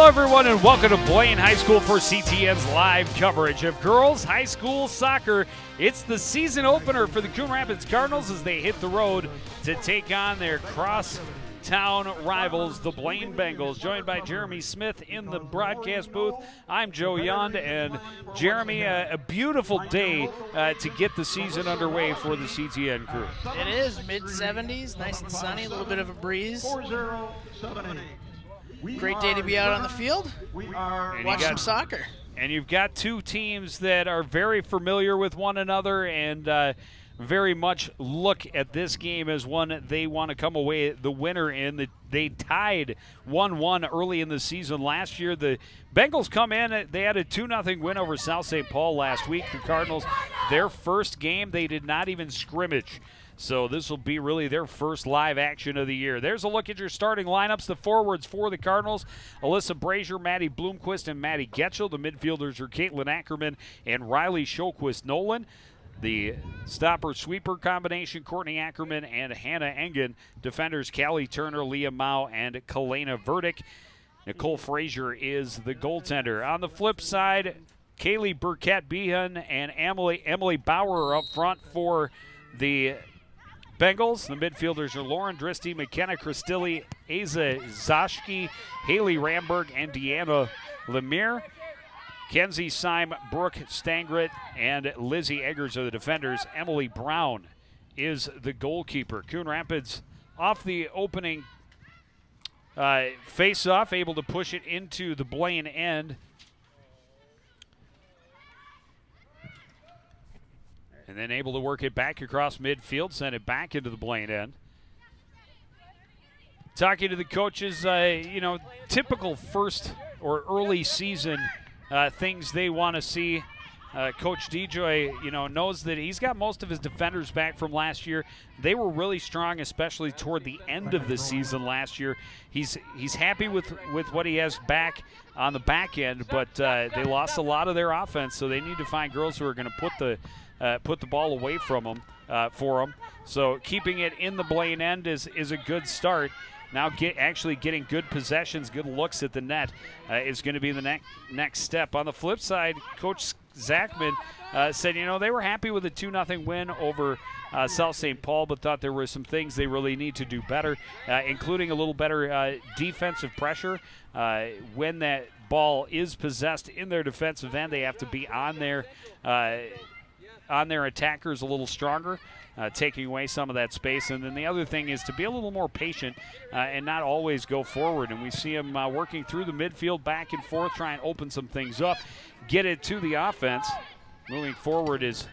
everyone, and welcome to Blaine High School for CTN's live coverage of girls high school soccer. It's the season opener for the Coon Rapids Cardinals as they hit the road to take on their cross-town rivals, the Blaine Bengals. Joined by Jeremy Smith in the broadcast booth, I'm Joe Yond, and Jeremy, a beautiful day to get the season underway for the CTN crew. It is mid-70s, nice and sunny, a little bit of a breeze. Great day to be out on the field, watch some soccer. And you've got two teams that are very familiar with one another and very much look at this game as one they want to come away the winner in. They tied 1-1 early in the season last year. The Bengals come in, they had a 2-0 win over South St. Paul last week. The Cardinals, their first game, they did not even scrimmage. So this will be really their first live action of the year. There's a look at your starting lineups. The forwards for the Cardinals, Alyssa Brazier, Maddie Bloomquist, and Maddie Getchell. The midfielders are Caitlin Ackerman and Riley Showquist-Nolan. The stopper-sweeper combination, Courtney Ackerman and Hannah Engen. Defenders, Callie Turner, Leah Mao, and Kalena Verdick. Nicole Frazier is the goaltender. On the flip side, Kaylee Burkett-Behan and Emily Bauer up front for the Bengals. The midfielders are Lauren Dristy, McKenna Cristilli, Asa Zashki, Haley Ramberg, and Deanna Lemire. Kenzie Syme, Brooke Stangret, and Lizzie Eggers are the defenders. Emily Brown is the goalkeeper. Coon Rapids off the opening face-off, able to push it into the Blaine end. And then able to work it back across midfield, send it back into the Blaine end. Talking to the coaches, typical first or early season things they want to see. Coach DeJoy, knows that he's got most of his defenders back from last year. They were really strong, especially toward the end of the season last year. He's happy with what he has back on the back end, but they lost a lot of their offense, so they need to find girls who are going to put the ball away from them for them. So keeping it in the Blaine end is a good start. Now actually getting good possessions, good looks at the net is going to be the next step. On the flip side, Coach Zachman said, they were happy with a 2-0 win over South St. Paul, but thought there were some things they really need to do better, including a little better defensive pressure. When that ball is possessed in their defensive end, they have to be on their attackers a little stronger, taking away some of that space. And then the other thing is to be a little more patient and not always go forward. And we see him working through the midfield back and forth, trying to open some things up, get it to the offense. Moving forward is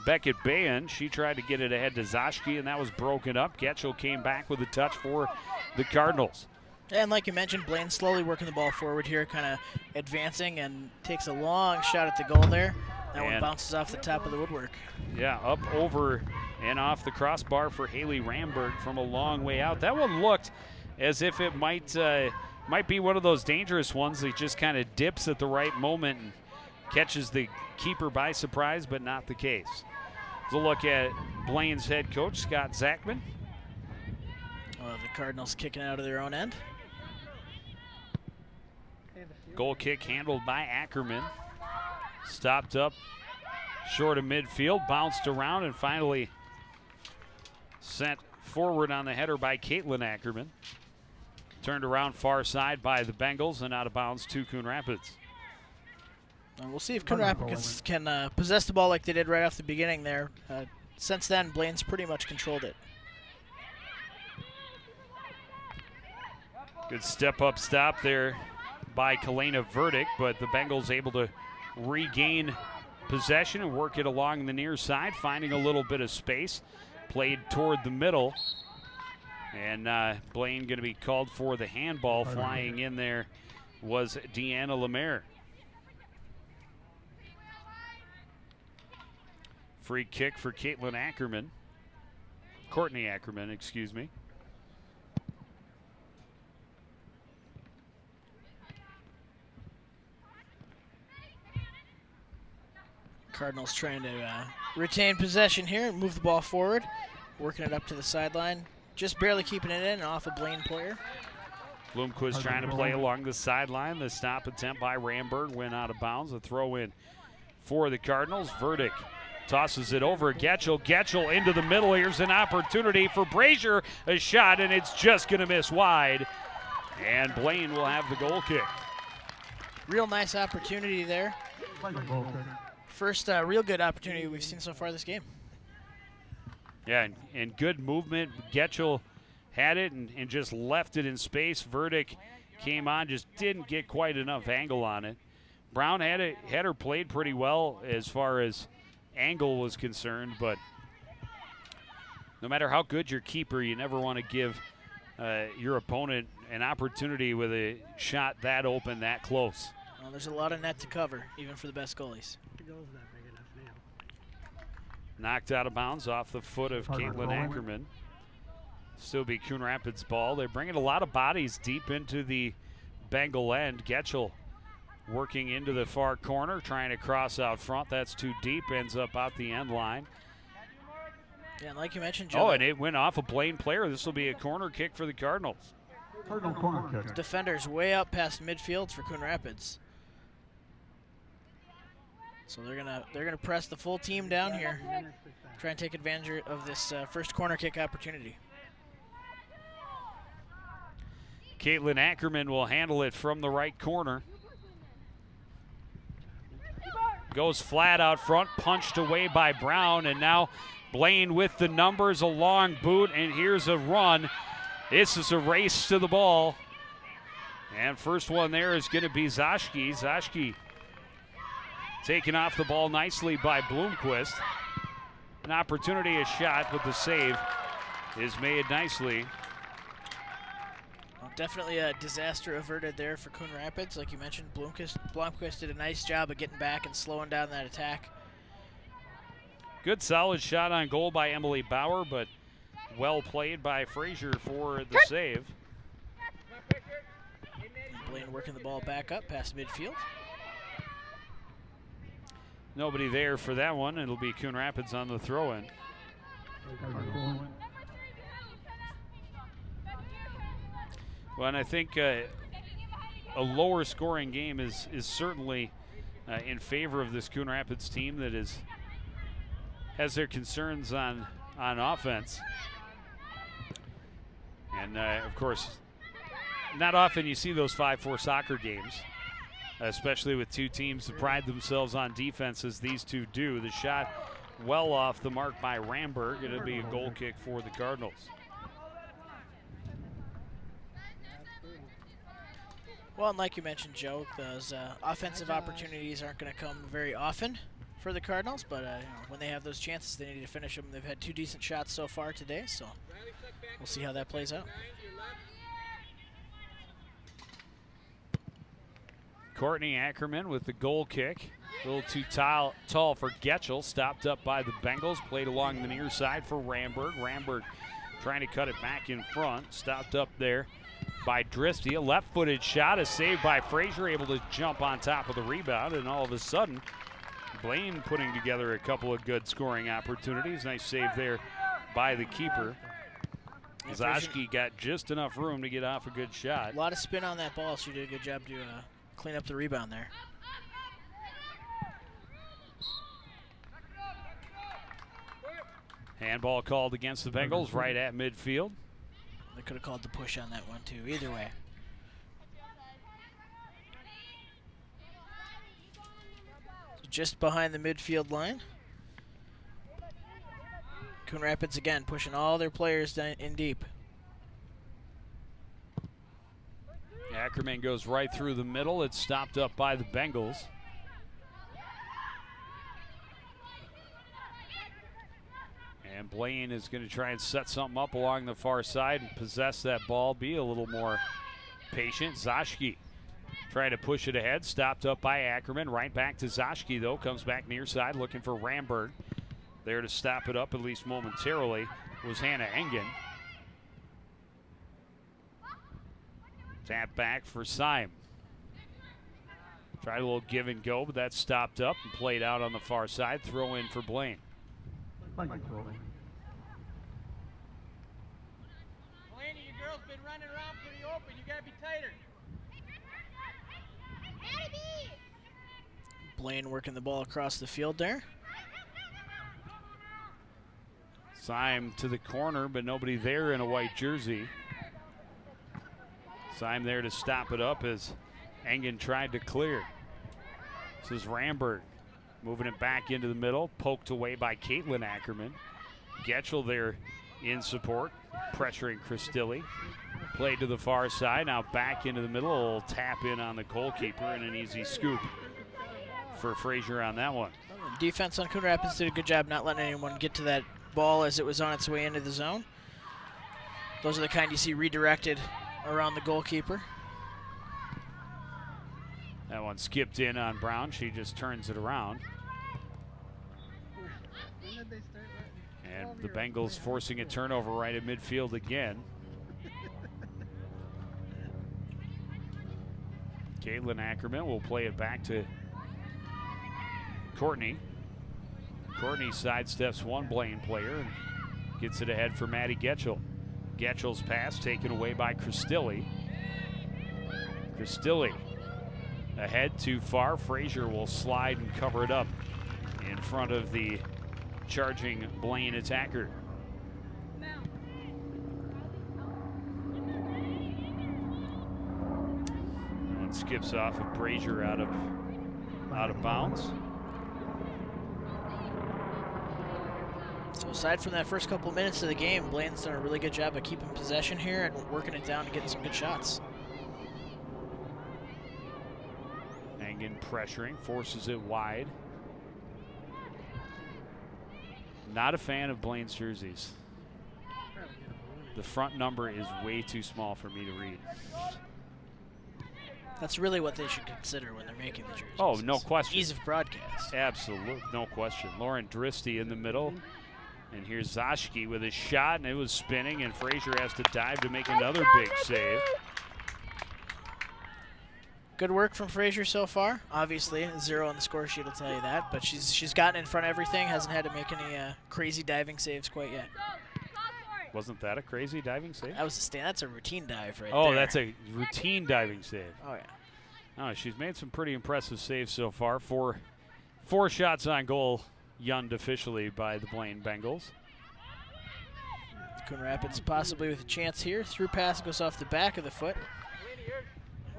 Beckett Bayan. She tried to get it ahead to Zashki, and that was broken up. Getchell came back with a touch for the Cardinals. And like you mentioned, Blaine slowly working the ball forward here, kind of advancing, and takes a long shot at the goal there. That one bounces off the top of the woodwork. Yeah, up over and off the crossbar for Haley Ramberg from a long way out. That one looked as if it might be one of those dangerous ones that just kind of dips at the right moment and catches the keeper by surprise, but not the case. Let's look at Blaine's head coach, Scott Zachman. The Cardinals kicking out of their own end. Goal kick handled by Ackerman. Stopped up short of midfield, bounced around, and finally sent forward on the header by Caitlin Ackerman. Turned around far side by the Bengals and out of bounds to Coon Rapids. And we'll see if Coon Rapids can possess the ball like they did right off the beginning there. Since then, Blaine's pretty much controlled it. Good step-up stop there by Kalena Verdick, but the Bengals able to regain possession and work it along the near side, finding a little bit of space. Played toward the middle. And Blaine going to be called for the handball. Flying in there was Deanna Lemire. Free kick for Caitlin Ackerman. Courtney Ackerman, excuse me. Cardinals trying to retain possession here and move the ball forward, working it up to the sideline, just barely keeping it in off a Blaine player. Bloomquist trying to play along the sideline. The stop attempt by Ramberg went out of bounds. A throw in for the Cardinals. Verdick tosses it over. Getchell into the middle. Here's an opportunity for Brazier. A shot, and it's just going to miss wide. And Blaine will have the goal kick. Real nice opportunity there. First real good opportunity we've seen so far this game. Yeah, and good movement. Getchell had it and just left it in space. Verdick came on, just didn't get quite enough angle on it. Brown had her played pretty well as far as angle was concerned, but no matter how good your keeper, you never want to give your opponent an opportunity with a shot that open, that close. Well, there's a lot of net to cover, even for the best goalies. Knocked out of bounds off the foot of Caitlin Ackerman. Still be Coon Rapids ball. They're bringing a lot of bodies deep into the Bengal end. Getchell working into the far corner, trying to cross out front. That's too deep, ends up out the end line. Yeah, and like you mentioned, Joe. Oh, and it went off a Blaine player. This will be a corner kick for the Cardinals. Cardinal corner kick. Defenders way up past midfield for Coon Rapids. So they're gonna press the full team down here, try and take advantage of this first corner kick opportunity. Caitlin Ackerman will handle it from the right corner. Goes flat out front, punched away by Brown, and now Blaine with the numbers, a long boot, and here's a run. This is a race to the ball. And first one there is going to be Zashki. Zashki taken off the ball nicely by Bloomquist. An opportunity, a shot, but the save is made nicely. Well, definitely a disaster averted there for Coon Rapids. Like you mentioned, Blomquist did a nice job of getting back and slowing down that attack. Good solid shot on goal by Emily Bauer, but well played by Frazier for the save. Blaine working the ball back up past midfield. Nobody there for that one. It'll be Coon Rapids on the throw-in. Well, and I think a lower scoring game is certainly in favor of this Coon Rapids team that has their concerns on offense. And of course, not often you see those 5-4 soccer games, especially with two teams that pride themselves on defense as these two do. The shot well off the mark by Ramberg. It'll be a goal kick for the Cardinals. Well, and like you mentioned, Joe, those offensive opportunities aren't going to come very often for the Cardinals, but when they have those chances, they need to finish them. They've had 2 decent shots so far today, so we'll see how that plays out. Courtney Ackerman with the goal kick. A little too tall for Getchell. Stopped up by the Bengals. Played along the near side for Ramberg. Ramberg trying to cut it back in front. Stopped up there by Dristy. A left-footed shot. A save by Frazier. Able to jump on top of the rebound. And all of a sudden, Blaine putting together a couple of good scoring opportunities. Nice save there by the keeper. Zashki got just enough room to get off a good shot. A lot of spin on that ball. She did a good job to clean up the rebound there. Handball called against the Bengals right at midfield. They could have called the push on that one too. Either way. So just behind the midfield line. Coon Rapids again pushing all their players down in deep. Ackerman goes right through the middle. It's stopped up by the Bengals. And Blaine is going to try and set something up along the far side and possess that ball, be a little more patient. Zashki trying to push it ahead. Stopped up by Ackerman. Right back to Zashki, though. Comes back near side looking for Ramberg. There to stop it up, at least momentarily, was Hannah Engen. Tap back for Syme. Tried a little give and go, but that's stopped up and played out on the far side. Throw in for Blaine. Thank you, Corey. Blaney, your girl's been running around pretty Blaine working the ball across the field there. Syme to the corner, but nobody there in a white jersey. Syme there to stop it up as Engen tried to clear. This is Ramberg moving it back into the middle, poked away by Caitlin Ackerman. Getchell there in support, pressuring Christilli. Played to the far side, now back into the middle. A little tap in on the goalkeeper and an easy scoop for Frazier on that one. Defense on Coon Rapids did a good job not letting anyone get to that ball as it was on its way into the zone. Those are the kind you see redirected around the goalkeeper. That one skipped in on Brown. She just turns it around. And the Bengals forcing a turnover right at midfield again. Caitlin Ackerman will play it back to Courtney. Courtney sidesteps one Blaine player and gets it ahead for Maddie Getchell. Getchell's pass taken away by Christilli. Christilli ahead too far. Frazier will slide and cover it up in front of the charging Blaine attacker. That one skips off of Brazier out of bounds. So aside from that first couple minutes of the game, Blaine's done a really good job of keeping possession here and working it down and getting some good shots. Engen pressuring, forces it wide. Not a fan of Blaine's jerseys. The front number is way too small for me to read. That's really what they should consider when they're making the jerseys. Oh, no question. Ease of broadcast. Absolutely, no question. Lauren Dristy in the middle. And here's Zashki with a shot, and it was spinning, and Frazier has to dive to make another big save. Good work from Frazier so far. Obviously, 0 on the score sheet will tell you that, but she's gotten in front of everything, hasn't had to make any crazy diving saves quite yet. Wasn't that a crazy diving save? That was that's a routine dive right there. Oh, that's a routine diving save. Oh, yeah. Oh, she's made some pretty impressive saves so far. Four shots on goal, yunned officially by the Blaine Bengals. Coon Rapids possibly with a chance here. Through pass goes off the back of the foot.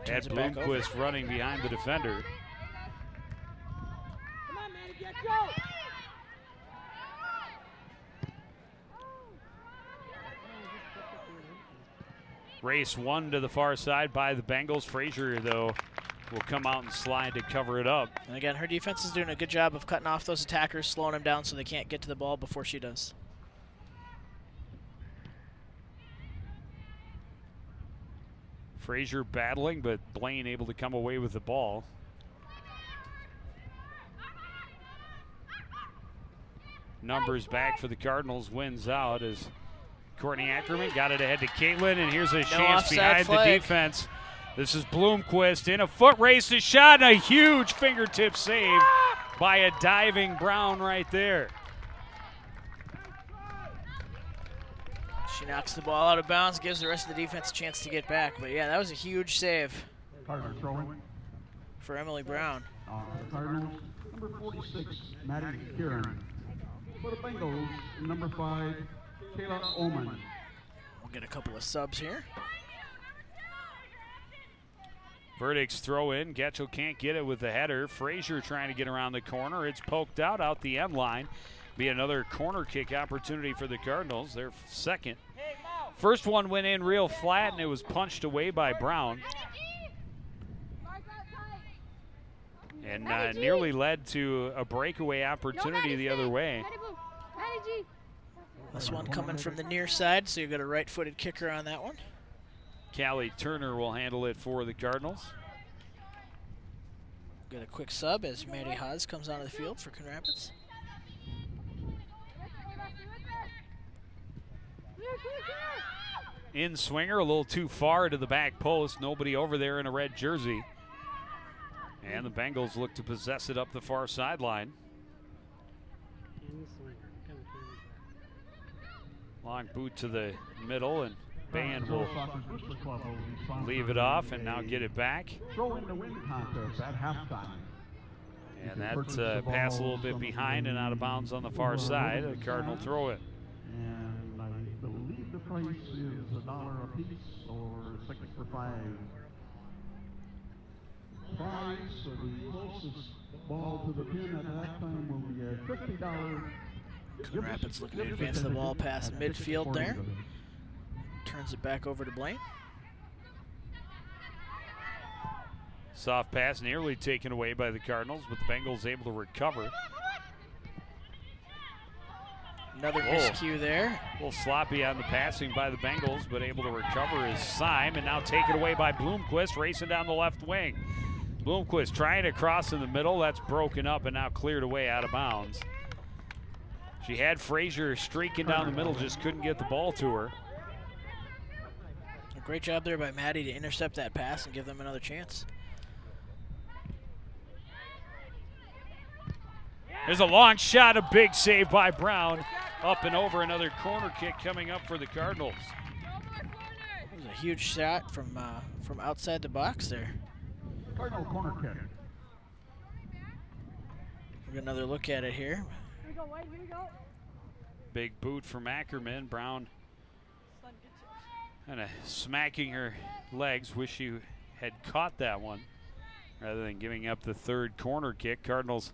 Ed Bloomquist running behind the defender. Come on, Maddie, get go! Race one to the far side by the Bengals. Frazier, though, will come out and slide to cover it up. And again, her defense is doing a good job of cutting off those attackers, slowing them down so they can't get to the ball before she does. Frazier battling, but Blaine able to come away with the ball. Numbers back for the Cardinals, wins out as Courtney Ackerman got it ahead to Caitlin, and here's a chance behind the defense. This is Bloomquist in a foot race, a shot, and a huge fingertip save by a diving Brown right there. She knocks the ball out of bounds, gives the rest of the defense a chance to get back. But yeah, that was a huge save Cardinal throwing. for Emily Brown. The Cardinals, number 46, Maddie Kieran. For the Bengals, number 5, Kayla Ullman. We'll get a couple of subs here. Verdict's throw in. Getchell can't get it with the header. Frazier trying to get around the corner. It's poked out the end line. Be another corner kick opportunity for the Cardinals. Their second. First one went in real flat, and it was punched away by Brown. And nearly led to a breakaway opportunity the other way. This one coming from the near side, so you've got a right-footed kicker on that one. Callie Turner will handle it for the Cardinals. Got a quick sub as Maddie Haas comes onto the field for Coon Rapids. In swinger, a little too far to the back post. Nobody over there in a red jersey. And the Bengals look to possess it up the far sideline. Long boot to the middle, and band will leave it off and now get it back. Throw in the win contest at halftime. And that pass a little bit behind and out of bounds on the far side. The Cardinal throw it. And I believe the price is $1 a piece or 6 for 5. Price for the closest ball to the pin at halftime will be a $50. Coon Rapids looking to advance the ball past midfield there. Turns it back over to Blaine. Soft pass nearly taken away by the Cardinals, but the Bengals able to recover. Another miscue there. A little sloppy on the passing by the Bengals, but able to recover is Syme, and now taken away by Bloomquist, racing down the left wing. Bloomquist trying to cross in the middle. That's broken up and now cleared away out of bounds. She had Frazier streaking down the middle, just couldn't get the ball to her. A great job there by Maddie to intercept that pass and give them another chance. There's a long shot, a big save by Brown. Up and over, another corner kick coming up for the Cardinals. It was a huge shot from outside the box there. Cardinal corner kick. We'll get another look at it here. Big boot from Ackerman. Brown kind of smacking her legs. Wish she had caught that one rather than giving up the third corner kick. Cardinals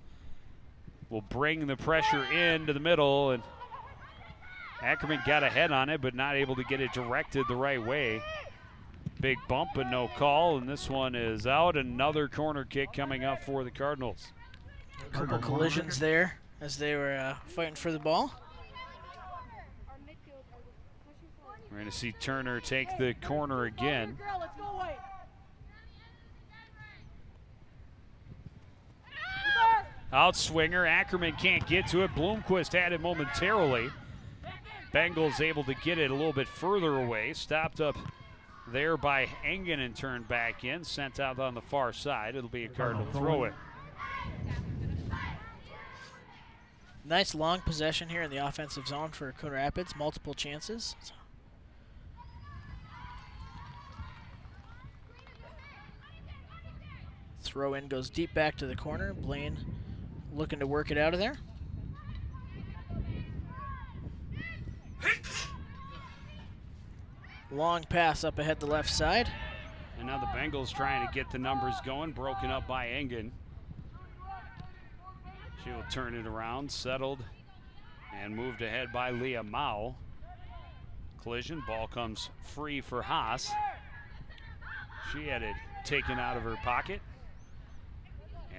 will bring the pressure into the middle, and Ackerman got ahead on it but not able to get it directed the right way. Big bump but no call, and this one is out. Another corner kick coming up for the Cardinals. A couple collisions there as they were fighting for the ball. We're going to see Turner take the corner again. Outswinger, Ackerman can't get to it. Bloomquist had it momentarily. Bengals able to get it a little bit further away. Stopped up there by Engen and turned back in. Sent out on the far side. It'll be a Cardinal throw it. Nice long possession here in the offensive zone for Coon Rapids. Multiple chances. Throw in goes deep back to the corner. Blaine looking to work it out of there. Long pass up ahead the left side. And now the Bengals trying to get the numbers going. Broken up by Engen. She will turn it around, settled, and moved ahead by Leah Mao. Collision, ball comes free for Haas. She had it taken out of her pocket.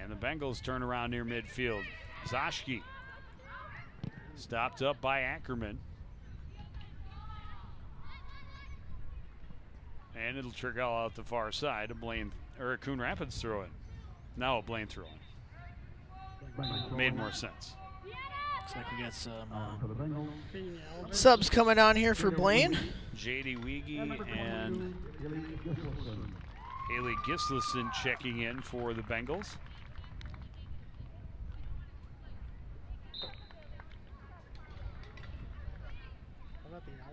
And the Bengals turn around near midfield. Zashki stopped up by Ackerman. And it'll trickle out the far side. A Coon Rapids throw it. Now a Blaine throw it. Made more sense. Looks like we got some subs coming on here for Blaine. J.D. Weege and Haley Gislason checking in for the Bengals.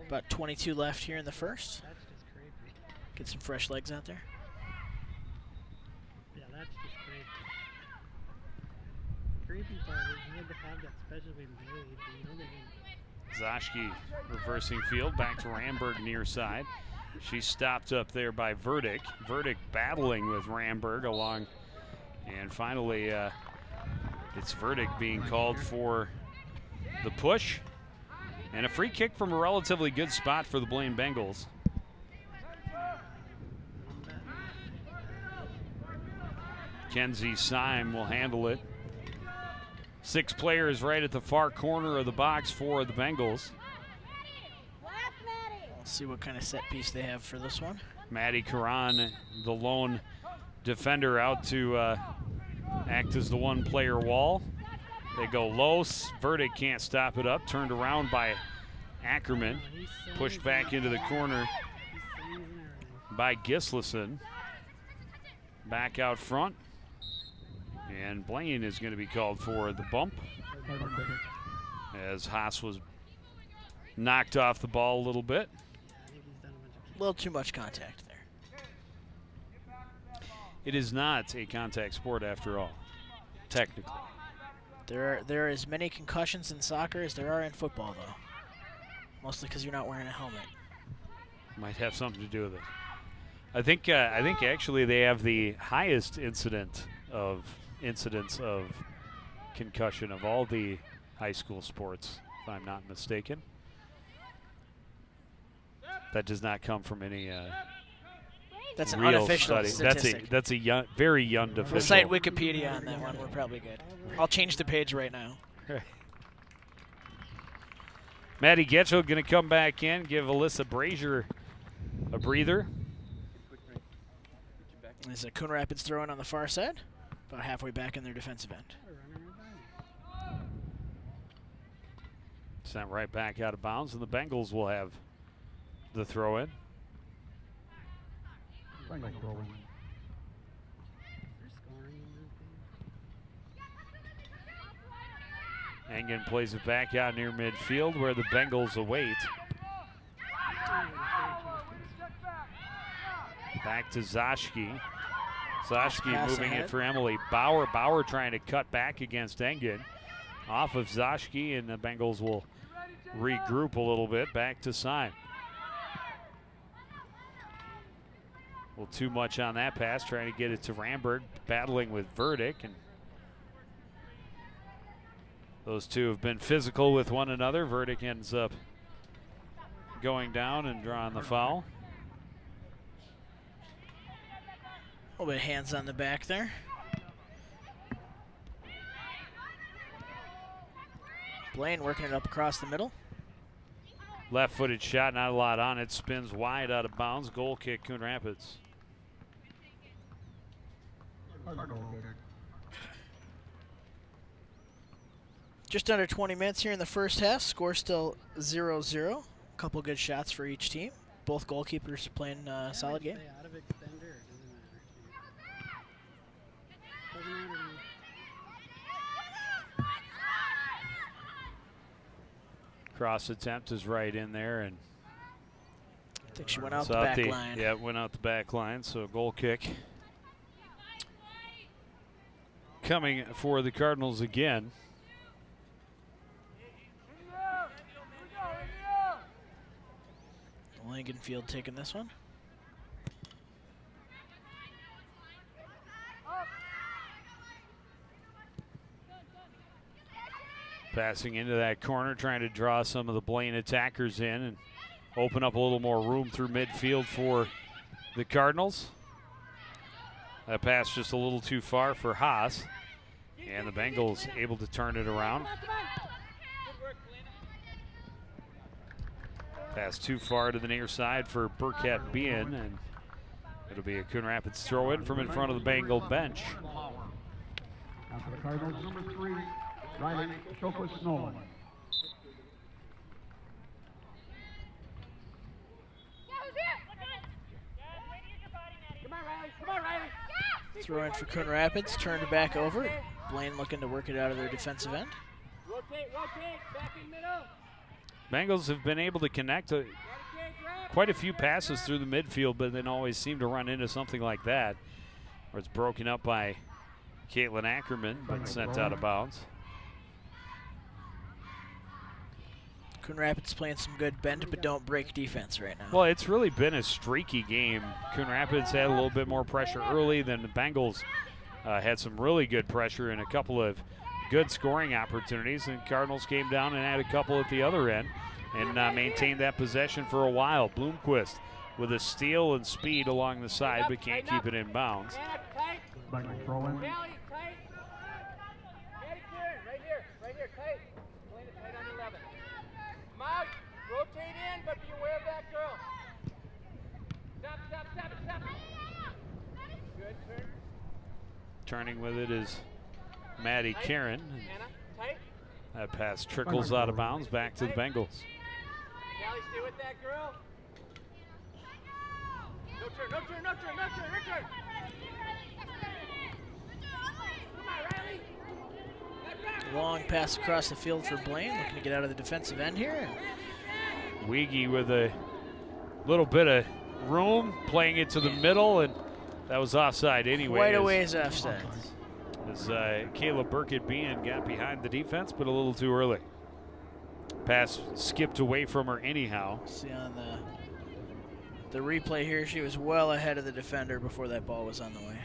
About 22 left here in the first. Get some fresh legs out there. Yeah, that's just crazy. Creepy part is you had to have that specially made, but you know they didn't. Zashki reversing field back to Ramberg near side. She's stopped up there by Verdick. Verdick battling with Ramberg along. And finally, it's Verdick being called for the push. And a free kick from a relatively good spot for the Blaine Bengals. Kenzie Syme will handle it. 6 players right at the far corner of the box for the Bengals. Let's see what kind of set piece they have for this one. Maddie Karan, the lone defender, out to act as the one-player wall. They go low. Verdict can't stop it up. Turned around by Ackerman. Pushed back into the corner by Gislason. Back out front. And Blaine is going to be called for the bump as Haas was knocked off the ball a little bit. I think he's done a bunch of A little too much contact there. It is not a contact sport after all, technically. There are as many concussions in soccer as there are in football, though. Mostly because you're not wearing a helmet. Might have something to do with it. I think actually they have the highest incidence of concussion of all the high school sports, if I'm not mistaken. That does not come from any That's an real unofficial study. statistic. That's a young, very young official. We'll cite Wikipedia on that one. We're probably good. I'll change the page right now. Maddie Getchell going to come back in, give Alyssa Brazier a breather. There's a Coon Rapids throw in on the far side, about halfway back in their defensive end. Sent right back out of bounds, and the Bengals will have the throw in. Bengals throw in. Engen plays it back out near midfield where the Bengals await. Back to Zashki. Zashki moving it for Emily Bauer. Bauer trying to cut back against Engen. Off of Zashki, and the Bengals will regroup a little bit. Back to Syme. Well, too much on that pass, trying to get it to Ramberg, battling with Verdick, and those two have been physical with one another. Verdick ends up going down and drawing the foul. A little bit of hands on the back there. Blaine working it up across the middle. Left-footed shot, not a lot on it. Spins wide out of bounds. Goal kick, Coon Rapids. Just under 20 minutes here in the first half. Score still 0-0. A couple good shots for each team. Both goalkeepers playing a solid game. Cross attempt is right in there, and I think she went out the back line. Yeah, went out the back line, so goal kick coming for the Cardinals again. Langenfield taking this one. Passing into that corner, trying to draw some of the Blaine attackers in and open up a little more room through midfield for the Cardinals. That pass just a little too far for Haas, and the Bengals able to turn it around. Pass too far to the near side for Burkett Bien, and it'll be a Coon Rapids throw in from in front of the Bengal bench. Now for the Cardinals, number 3, Riley Shofus-Nolan. Throw in for Coon Rapids, turned back over. Blaine looking to work it out of their defensive end. Rotate, back in middle. Bengals have been able to connect quite a few passes through the midfield, but then always seem to run into something like that, where it's broken up by Caitlin Ackerman, but sent out of bounds. Coon Rapids playing some good bend but don't break defense right now. Well, it's really been a streaky game. Coon Rapids had a little bit more pressure early than the Bengals had some really good pressure and a couple of good scoring opportunities, and Cardinals came down and had a couple at the other end and maintained that possession for a while. Bloomquist with a steal and speed along the side, but can't keep it in bounds. Bengals throw in. Right here, tight. Playing it tight on 11. Come out, rotate in, but be aware of that girl. Stop. Good, turn. Turning with it is Maddie Karen. Anna, tight. That pass trickles out of bounds back to the Bengals. Callie, stay with that girl. No turn. Come on, Riley. Long pass across the field for Blaine, looking to get out of the defensive end here. Weege with a little bit of room, playing it to the middle, and that was offside anyway. Quite a ways offside. As Caleb Burkett-Bean got behind the defense, but a little too early. Pass skipped away from her anyhow. See on the replay here, she was well ahead of the defender before that ball was on the way.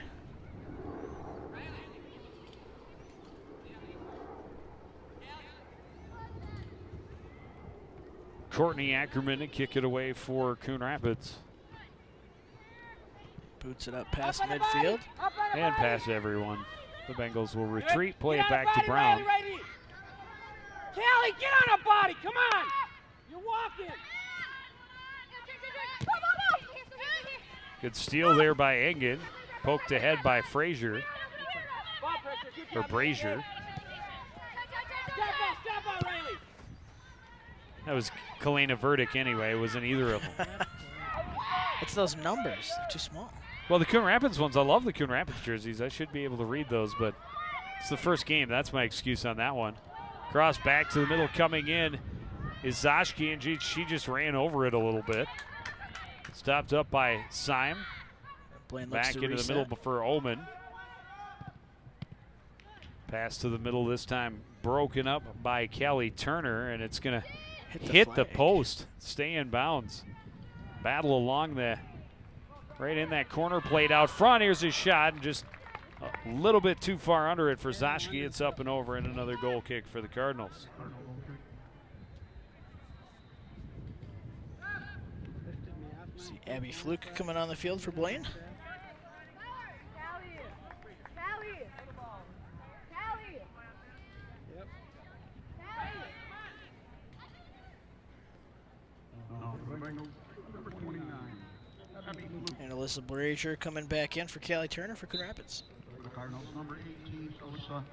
Courtney Ackerman to kick it away for Coon Rapids. Boots it up past midfield. And past everyone. The Bengals will retreat, play it back to Brown. Callie, get on a body, come on! You're walking! Good steal there by Engen. Poked ahead by Frazier. Or Brazier. Step up, Riley! That was Kalena Verdick anyway. It wasn't either of them. It's those numbers. They're too small. Well, the Coon Rapids ones, I love the Coon Rapids jerseys. I should be able to read those, but it's the first game. That's my excuse on that one. Cross back to the middle coming in is Zashki, and she just ran over it a little bit. Stopped up by Syme. Blaine Back into the middle for Omen. Pass to the middle this time, broken up by Kelly Turner, and it's going to hit the post, stay in bounds. Battle along the, right in that corner, played out front. Here's his shot, and just a little bit too far under it for Zashki. It's up and over, and another goal kick for the Cardinals. See Abby Fluke coming on the field for Blaine. And Alyssa Brazier coming back in for Callie Turner for Coon Rapids. The Cardinals, number 18, Alyssa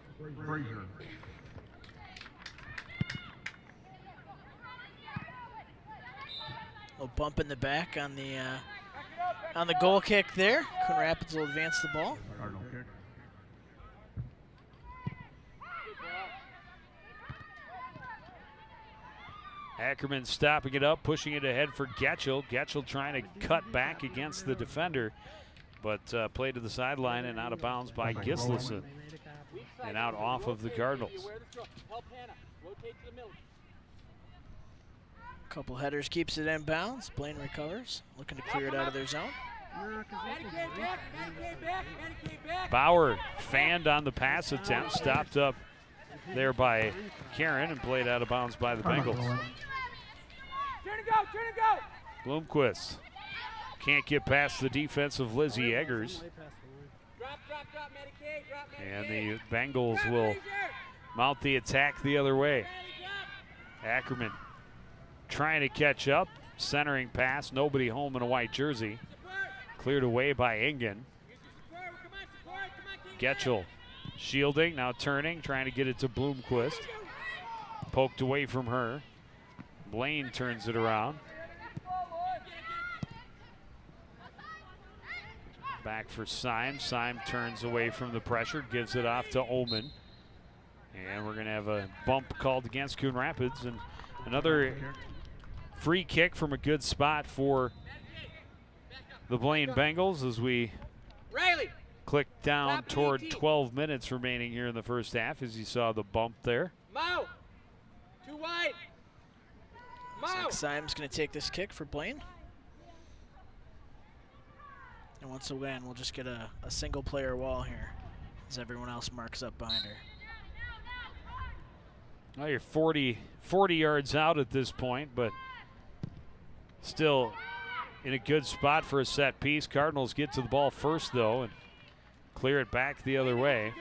Brazier. A bump in the back on the goal kick there. Coon Rapids will advance the ball. Cardinal kick. Ackerman stopping it up, pushing it ahead for Getchell. Getchell trying to cut back against the defender, but played to the sideline and out of bounds by Gislason. And out off of the Cardinals. Couple headers keeps it in bounds. Blaine recovers, looking to clear it out of their zone. Bauer fanned on the pass attempt, stopped up there by Karen and played out of bounds by the Bengals. Turn and go! Bloomquist can't get past the defense of Lizzie Eggers. Drop, Medicaid, And the Bengals will mount the attack the other way. Ackerman trying to catch up, centering pass, nobody home in a white jersey. Cleared away by Engen. Getchell shielding, now turning, trying to get it to Bloomquist. Poked away from her. Blaine turns it around. Back for Syme. Syme turns away from the pressure, gives it off to Omen. And we're going to have a bump called against Coon Rapids. And another free kick from a good spot for the Blaine Bengals as we click down toward 12 minutes remaining here in the first half, as you saw the bump there. Mo! Too wide! Looks like Syme's going to take this kick for Blaine. And once again, we'll just get a single player wall here as everyone else marks up behind her. Well, you're 40 yards out at this point, but still in a good spot for a set piece. Cardinals get to the ball first, though, and clear it back the other way.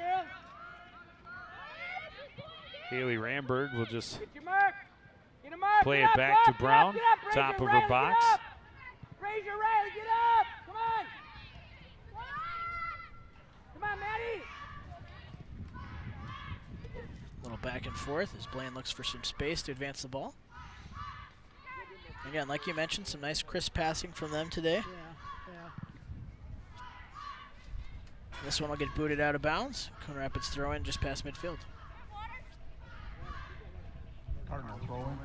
Haley Ramberg will just play it back to Brown, top of her box. Frazier, Riley, get up! Come on! Come on, Maddie! A little back and forth as Blaine looks for some space to advance the ball. Again, like you mentioned, some nice crisp passing from them today. This one will get booted out of bounds. Coon Rapids throw in just past midfield. Cardinal throw in.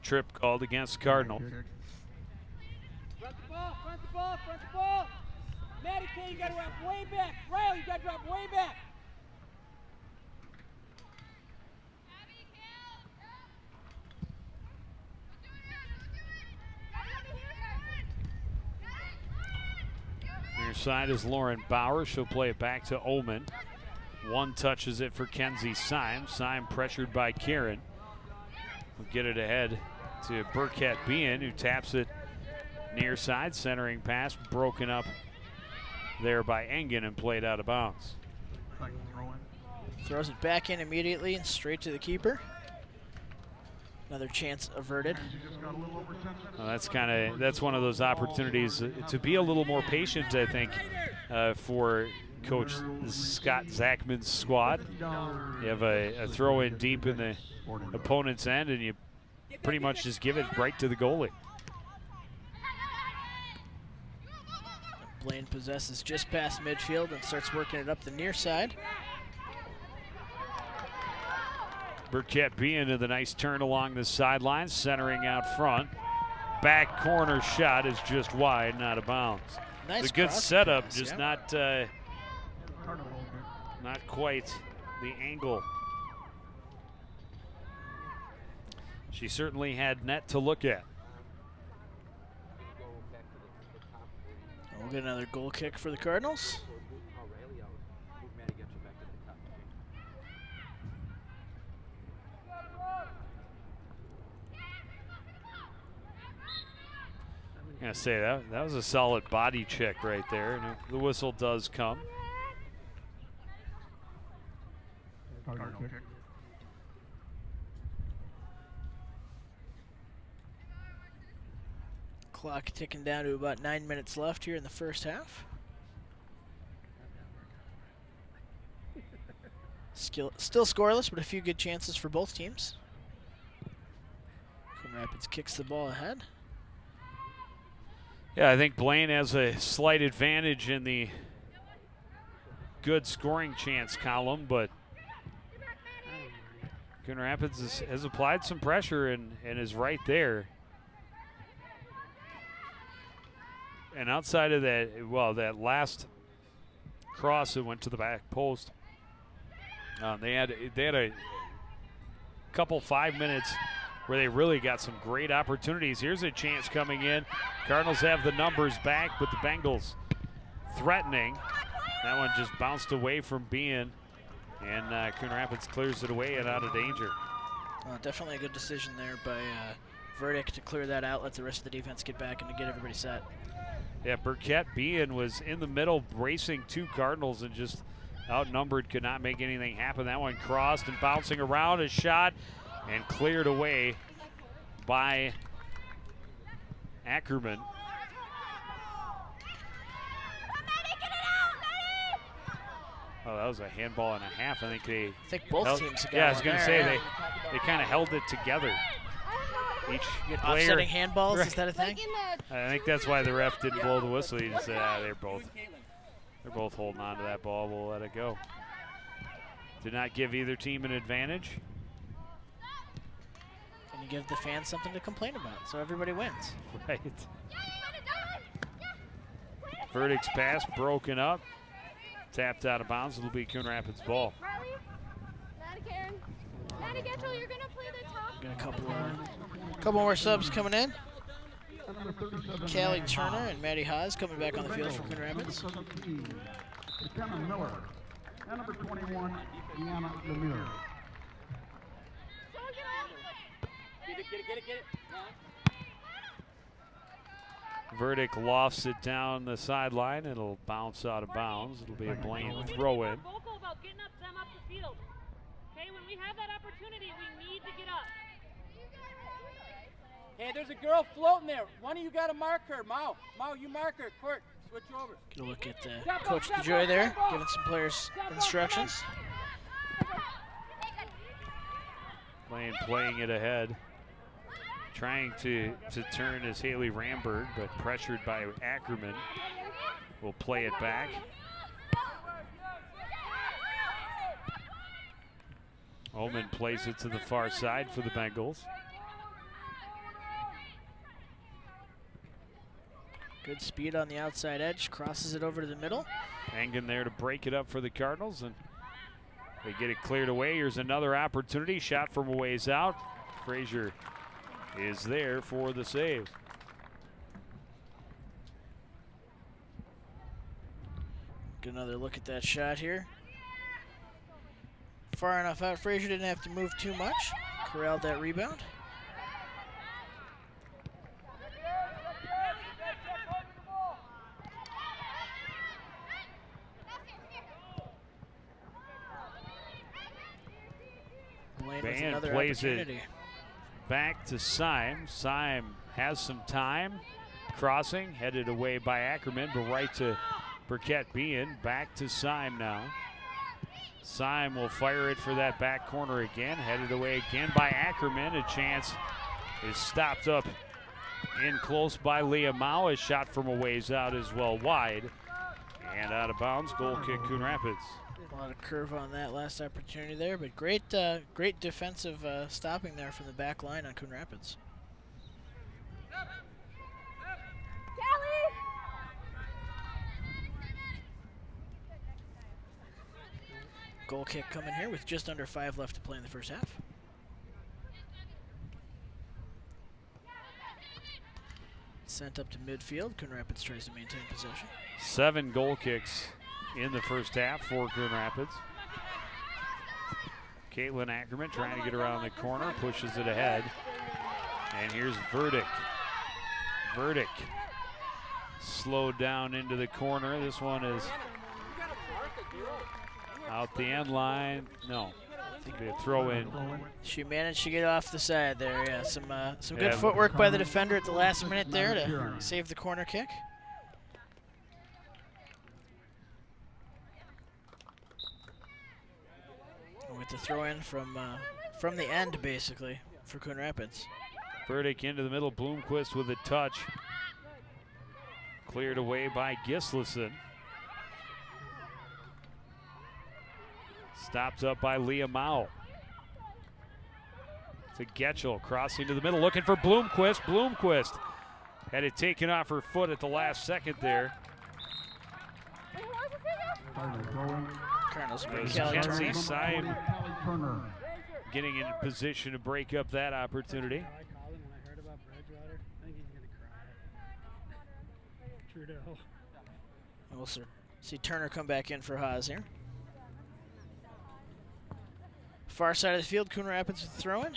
trip called against Cardinal. Kick. Front the ball, front the ball, front the ball. Matty K, you gotta drop way back. Riley, you gotta drop way back. Near side is Lauren Bauer. She'll play it back to Ullman. One touches it for Kenzie Syme. Syme pressured by Karen. Will get it ahead to Burkett Bean, who taps it near side. Centering pass broken up there by Engen and played out of bounds. Second throw in. Throws it back in immediately and straight to the keeper. Another chance averted. Kenzie just got a little over 10 minutes. That's one of those opportunities to be a little more patient, I think, for Coach Scott Zachman's squad. You have a throw in deep in the opponent's end, and you pretty much just give it right to the goalie. Blaine possesses just past midfield and starts working it up the near side. Burkett Bean with a nice turn along the sideline, centering out front. Back corner shot is just wide and out of bounds. Nice It's a good cross setup, pass, just yeah. not quite the angle. She certainly had net to look at. We'll get another goal kick for the Cardinals. I'm gonna say that was a solid body check right there, and the whistle does come. Cardinal kick. Clock ticking down to about 9 minutes left here in the first half. Still scoreless, but a few good chances for both teams. Coon Rapids kicks the ball ahead. Yeah, I think Blaine has a slight advantage in the good scoring chance column, but Coon Rapids has applied some pressure and is right there. And outside of that, well, that last cross that went to the back post, they had a couple 5 minutes where they really got some great opportunities. Here's a chance coming in. Cardinals have the numbers back, but the Bengals threatening. That one just bounced away from Bean, and Coon Rapids clears it away and out of danger. Definitely a good decision there by Verdict to clear that out, let the rest of the defense get back and to get everybody set. Yeah, Burkett Bean was in the middle racing two Cardinals and just outnumbered, could not make anything happen. That one crossed and bouncing around, a shot, and cleared away by Ackerman. Oh, that was a handball and a half. I think both teams got Yeah, I was one going to there, say yeah. they kind of held it together. Each player, Offsetting handballs, right. is that a thing? I think that's why the ref didn't blow the whistle. He just said, they're both holding on to that ball. We'll let it go. Did not give either team an advantage. And you give the fans something to complain about, so everybody wins. Right. Verdict's pass broken up. Tapped out of bounds. It'll be Coon Rapids' ball. Got a couple more subs coming in. Callie Turner and Maddie Haas coming back on the field for Coon Rapids. McKenna Miller. And number 21, Deanna Lemire. Get it. Verdict lofts it down the sideline. It'll bounce out of bounds. It'll be a Blaine throw-in. Vocal about getting them up the field. Okay, when we have that opportunity, we need to get up. Hey, there's a girl floating there. One of you got to mark her. Mao, you mark her. Court, switch over. Get a look at Coach DeJoy there, giving some players instructions. Blaine playing it ahead. Trying to turn is Haley Ramberg, but pressured by Ackerman. Will play it back. Ullman plays it to the far side for the Bengals. Good speed on the outside edge, crosses it over to the middle. Hanging there to break it up for the Cardinals, and they get it cleared away. Here's another opportunity, shot from a ways out. Frazier is there for the save. Get another look at that shot here. Far enough out, Frazier didn't have to move too much. Corralled that rebound. Blaine with another plays it opportunity. back to Syme. Syme has some time. Crossing, headed away by Ackerman, but right to Burkett Bean. Back to Syme now. Syme will fire it for that back corner again. Headed away again by Ackerman. A chance is stopped up in close by Leah Mao. A shot from a ways out as well, wide. And out of bounds, goal kick Coon Rapids. A lot of curve on that last opportunity there, but great great defensive stopping there from the back line on Coon Rapids. Goal kick coming here with just under 5 left to play in the first half. Sent up to midfield. Coon Rapids tries to maintain possession. 7 goal kicks in the first half for Coon Rapids. Caitlin Ackerman trying to get around the corner, pushes it ahead. And here's Verdick. Verdick slowed down into the corner. This one is out the end line. No, it'll be a throw in. She managed to get off the side there. Yeah, some good footwork by the defender at the last minute there to save the corner kick. With the throw in from the end, basically, for Coon Rapids. Verdick into the middle. Bloomquist with a touch. Cleared away by Gislason. Stopped up by Leah Mao. To Getchell, crossing to the middle, looking for Bloomquist. Bloomquist had it taken off her foot at the last second there. Cardinals As Kelly Kenzie Turner. Syme getting in position to break up that opportunity. I called him when I heard about Bridgewater. I think he's going to cry. Trudeau. We'll see Turner come back in for Haas here. Far side of the field, Coon Rapids with the throw-in.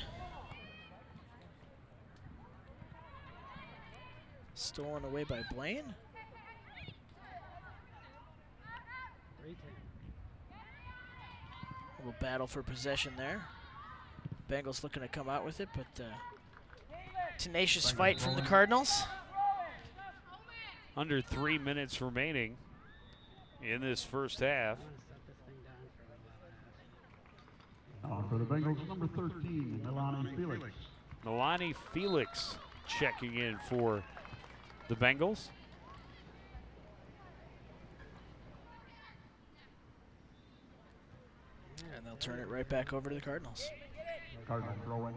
Stolen away by Blaine. A little battle for possession there. Bengals looking to come out with it, but tenacious fight from the Cardinals. Under 3 minutes remaining in this first half. For the Bengals, number 13, Milani Felix. Milani Felix checking in for the Bengals. And they'll turn it right back over to the Cardinals. Cardinal throw-in.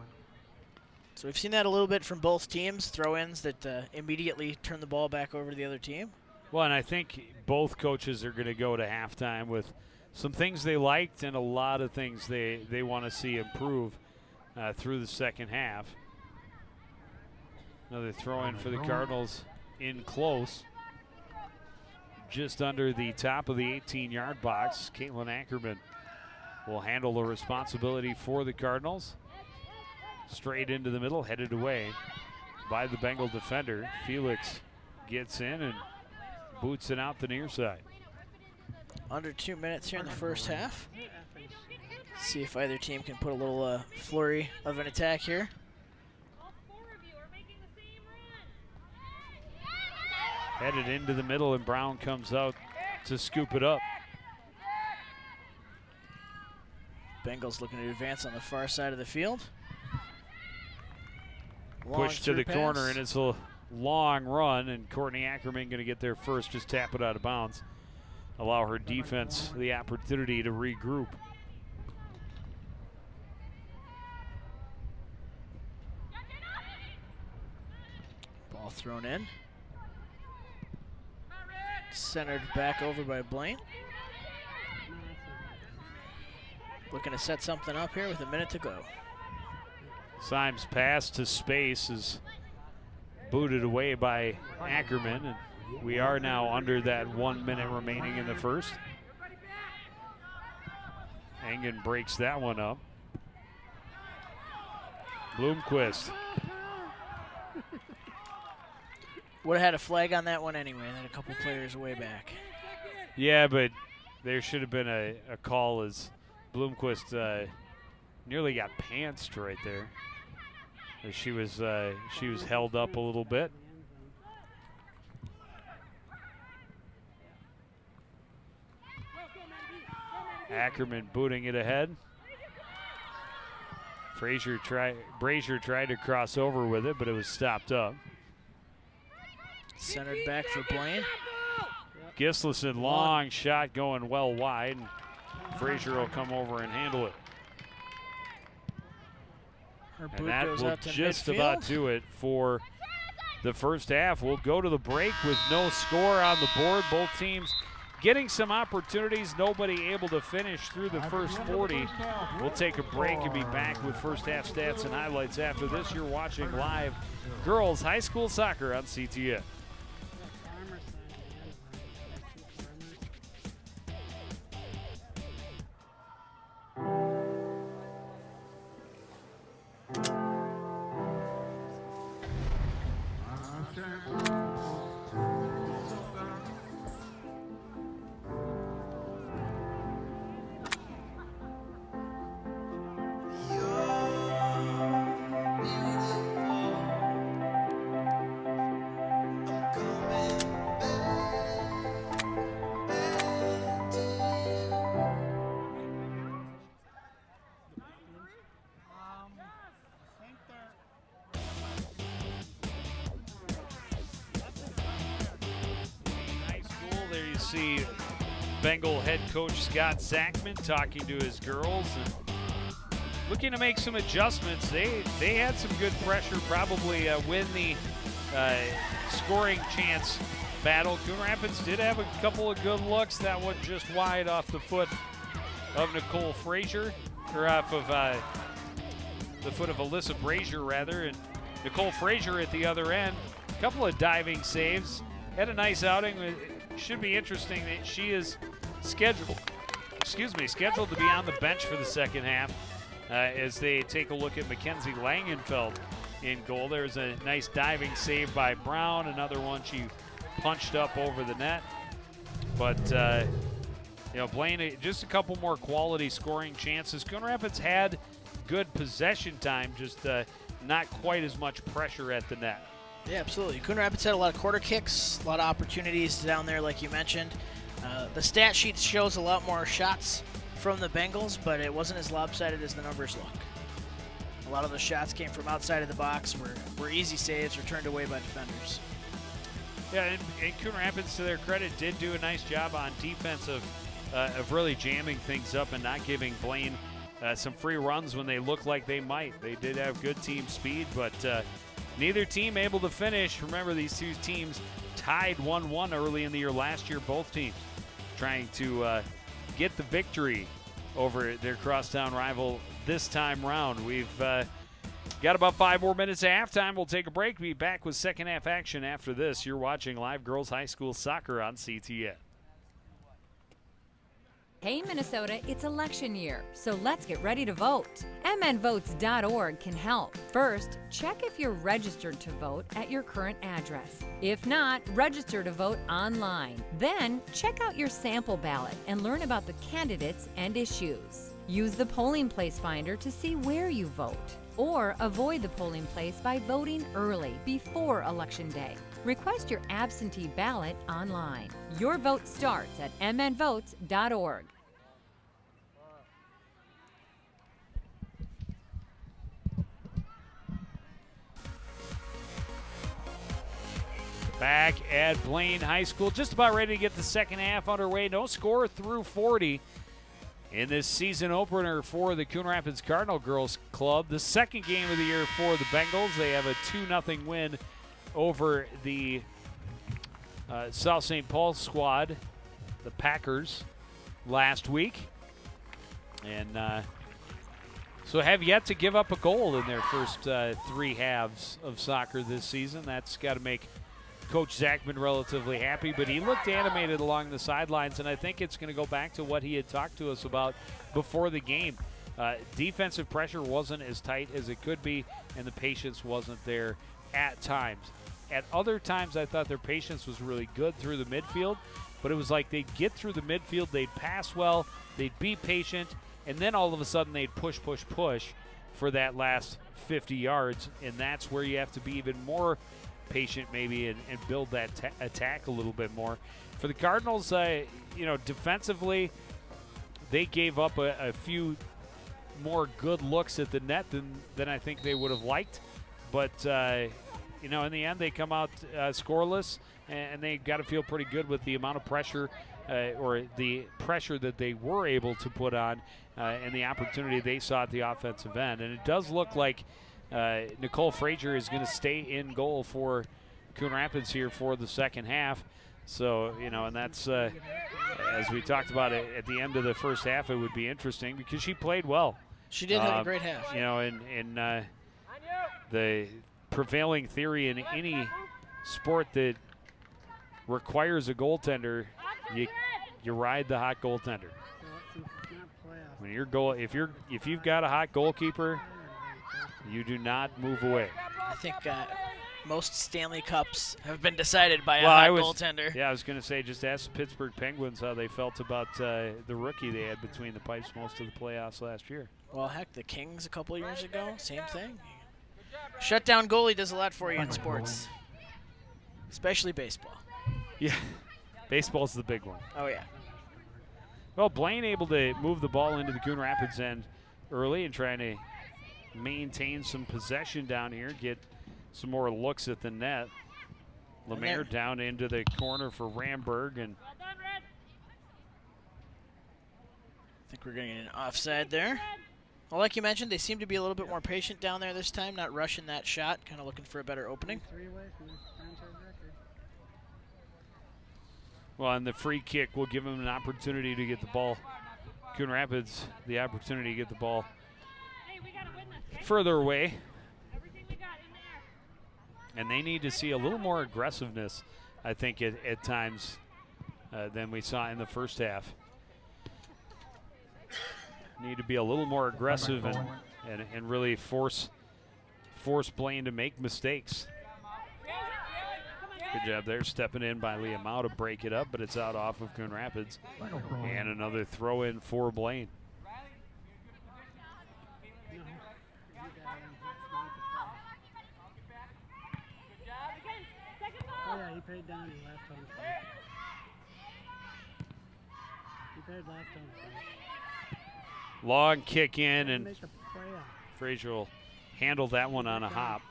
So we've seen that a little bit from both teams, throw-ins that immediately turn the ball back over to the other team. Well, and I think both coaches are going to go to halftime with some things they liked and a lot of things they want to see improve through the second half. Another throw-in for the Cardinals in close. Just under the top of the 18-yard box. Caitlin Ackerman will handle the responsibility for the Cardinals. Straight into the middle, headed away by the Bengal defender. Felix gets in and boots it out the near side. Under 2 minutes here in the first half. See if either team can put a little flurry of an attack here. All 4 of you are making the same run. Headed into the middle, and Brown comes out to scoop it up. Bengals looking to advance on the far side of the field. Push to the corner, and it's a long run, and Courtney Ackerman going to get there first, just tap it out of bounds. Allow her defense the opportunity to regroup. Ball thrown in. Centered back over by Blaine. Looking to set something up here with a minute to go. Symes' pass to space is booted away by Ackerman, and we are now under that 1 minute remaining in the first. Engen breaks that one up. Bloomquist. Would have had a flag on that one anyway, and then a couple players way back. Yeah, but there should have been a call as Bloomquist nearly got pantsed right there. As she was held up a little bit. Ackerman booting it ahead. Brazier tried to cross over with it, but it was stopped up. Centered back for Blaine. Gislason, long shot going well wide, and Frazier will come over and handle it. And that will just about do it for the first half. We'll go to the break with no score on the board. Both teams getting some opportunities, nobody able to finish through the first 40. We'll take a break and be back with first half stats and highlights after this. You're watching live girls high school soccer on CTN. See Bengal head coach Scott Zachman talking to his girls and looking to make some adjustments. They had some good pressure, probably win the scoring chance battle. Coon Rapids did have a couple of good looks. That one just wide off the foot of Nicole Frazier, or off of the foot of Alyssa Brazier rather, and Nicole Frazier at the other end. A couple of diving saves. Had a nice outing. Should be interesting that she is scheduled to be on the bench for the second half as they take a look at Mackenzie Langenfeld in goal. There's a nice diving save by Brown, another one she punched up over the net. But Blaine, just a couple more quality scoring chances. Coon Rapids had good possession time, just not quite as much pressure at the net. Yeah, absolutely. Coon Rapids had a lot of quarter kicks, a lot of opportunities down there, like you mentioned. The stat sheet shows a lot more shots from the Bengals, but it wasn't as lopsided as the numbers look. A lot of the shots came from outside of the box, were easy saves or turned away by defenders. Yeah, and Coon Rapids, to their credit, did do a nice job on defense of really jamming things up and not giving Blaine some free runs when they looked like they might. They did have good team speed, but neither team able to finish. Remember, these two teams tied 1-1 early in the year last year. Both teams trying to get the victory over their crosstown rival this time round. We've got about 5 more minutes of halftime. We'll take a break. Be back with second half action after this. You're watching live girls high school soccer on CTN. Hey Minnesota, it's election year, so let's get ready to vote. mnvotes.org can help. First, check if you're registered to vote at your current address. If not, register to vote online. Then, check out your sample ballot and learn about the candidates and issues. Use the polling place finder to see where you vote. Or avoid the polling place by voting early, before Election Day. Request your absentee ballot online. Your vote starts at mnvotes.org. Back at Blaine High School, just about ready to get the second half underway. No score through 40 in this season opener for the Coon Rapids Cardinal Girls Club. The second game of the year for the Bengals. They have a 2-0 win over the South St. Paul's squad, the Packers, last week. And so have yet to give up a goal in their first 3 halves of soccer this season. That's got to make Coach Zachman relatively happy, but he looked animated along the sidelines, and I think it's going to go back to what he had talked to us about before the game. Defensive pressure wasn't as tight as it could be, and the patience wasn't there at times. At other times, I thought their patience was really good through the midfield, but it was like they'd get through the midfield, they'd pass well, they'd be patient, and then all of a sudden they'd push for that last 50 yards, and that's where you have to be even more patient maybe and build that attack a little bit more. For the Cardinals, defensively, they gave up a few more good looks at the net than I think they would have liked. But, in the end, they come out scoreless, and they got to feel pretty good with the amount of pressure or the pressure that they were able to put on and the opportunity they saw at the offensive end. And it does look like Nicole Frazier is going to stay in goal for Coon Rapids here for the second half. So, and that's, as we talked about it at the end of the first half, it would be interesting because she played well. She did have a great half. In the prevailing theory in any sport that requires a goaltender, you ride the hot goaltender. When if you've got a hot goalkeeper, you do not move away. I think most Stanley Cups have been decided by a hot goaltender. Yeah, I was going to say, just ask the Pittsburgh Penguins how they felt about the rookie they had between the pipes most of the playoffs last year. Well, heck, the Kings a couple years ago, same thing. Shutdown goalie does a lot for you in sports, especially baseball. Yeah, baseball's the big one. Oh, yeah. Well, Blaine able to move the ball into the Coon Rapids end early and trying to maintain some possession down here, get some more looks at the net. Lemaire down into the corner for Ramberg. And I think we're going to get an offside there. Well, like you mentioned, they seem to be a little bit more patient down there this time, not rushing that shot, kind of looking for a better opening. Well, and the free kick will give them an opportunity to get the ball. Coon Rapids, the opportunity to get the ball further away. And they need to see a little more aggressiveness, I think, at times than we saw in the first half. Need to be a little more aggressive and really force Blaine to make mistakes. Good job there, stepping in by Leah Mao to break it up, but it's out off of Coon Rapids. And another throw in for Blaine. Oh yeah, he paid down his last time. He paid last time. Long kick in, and Frazier will handle that one on a hop.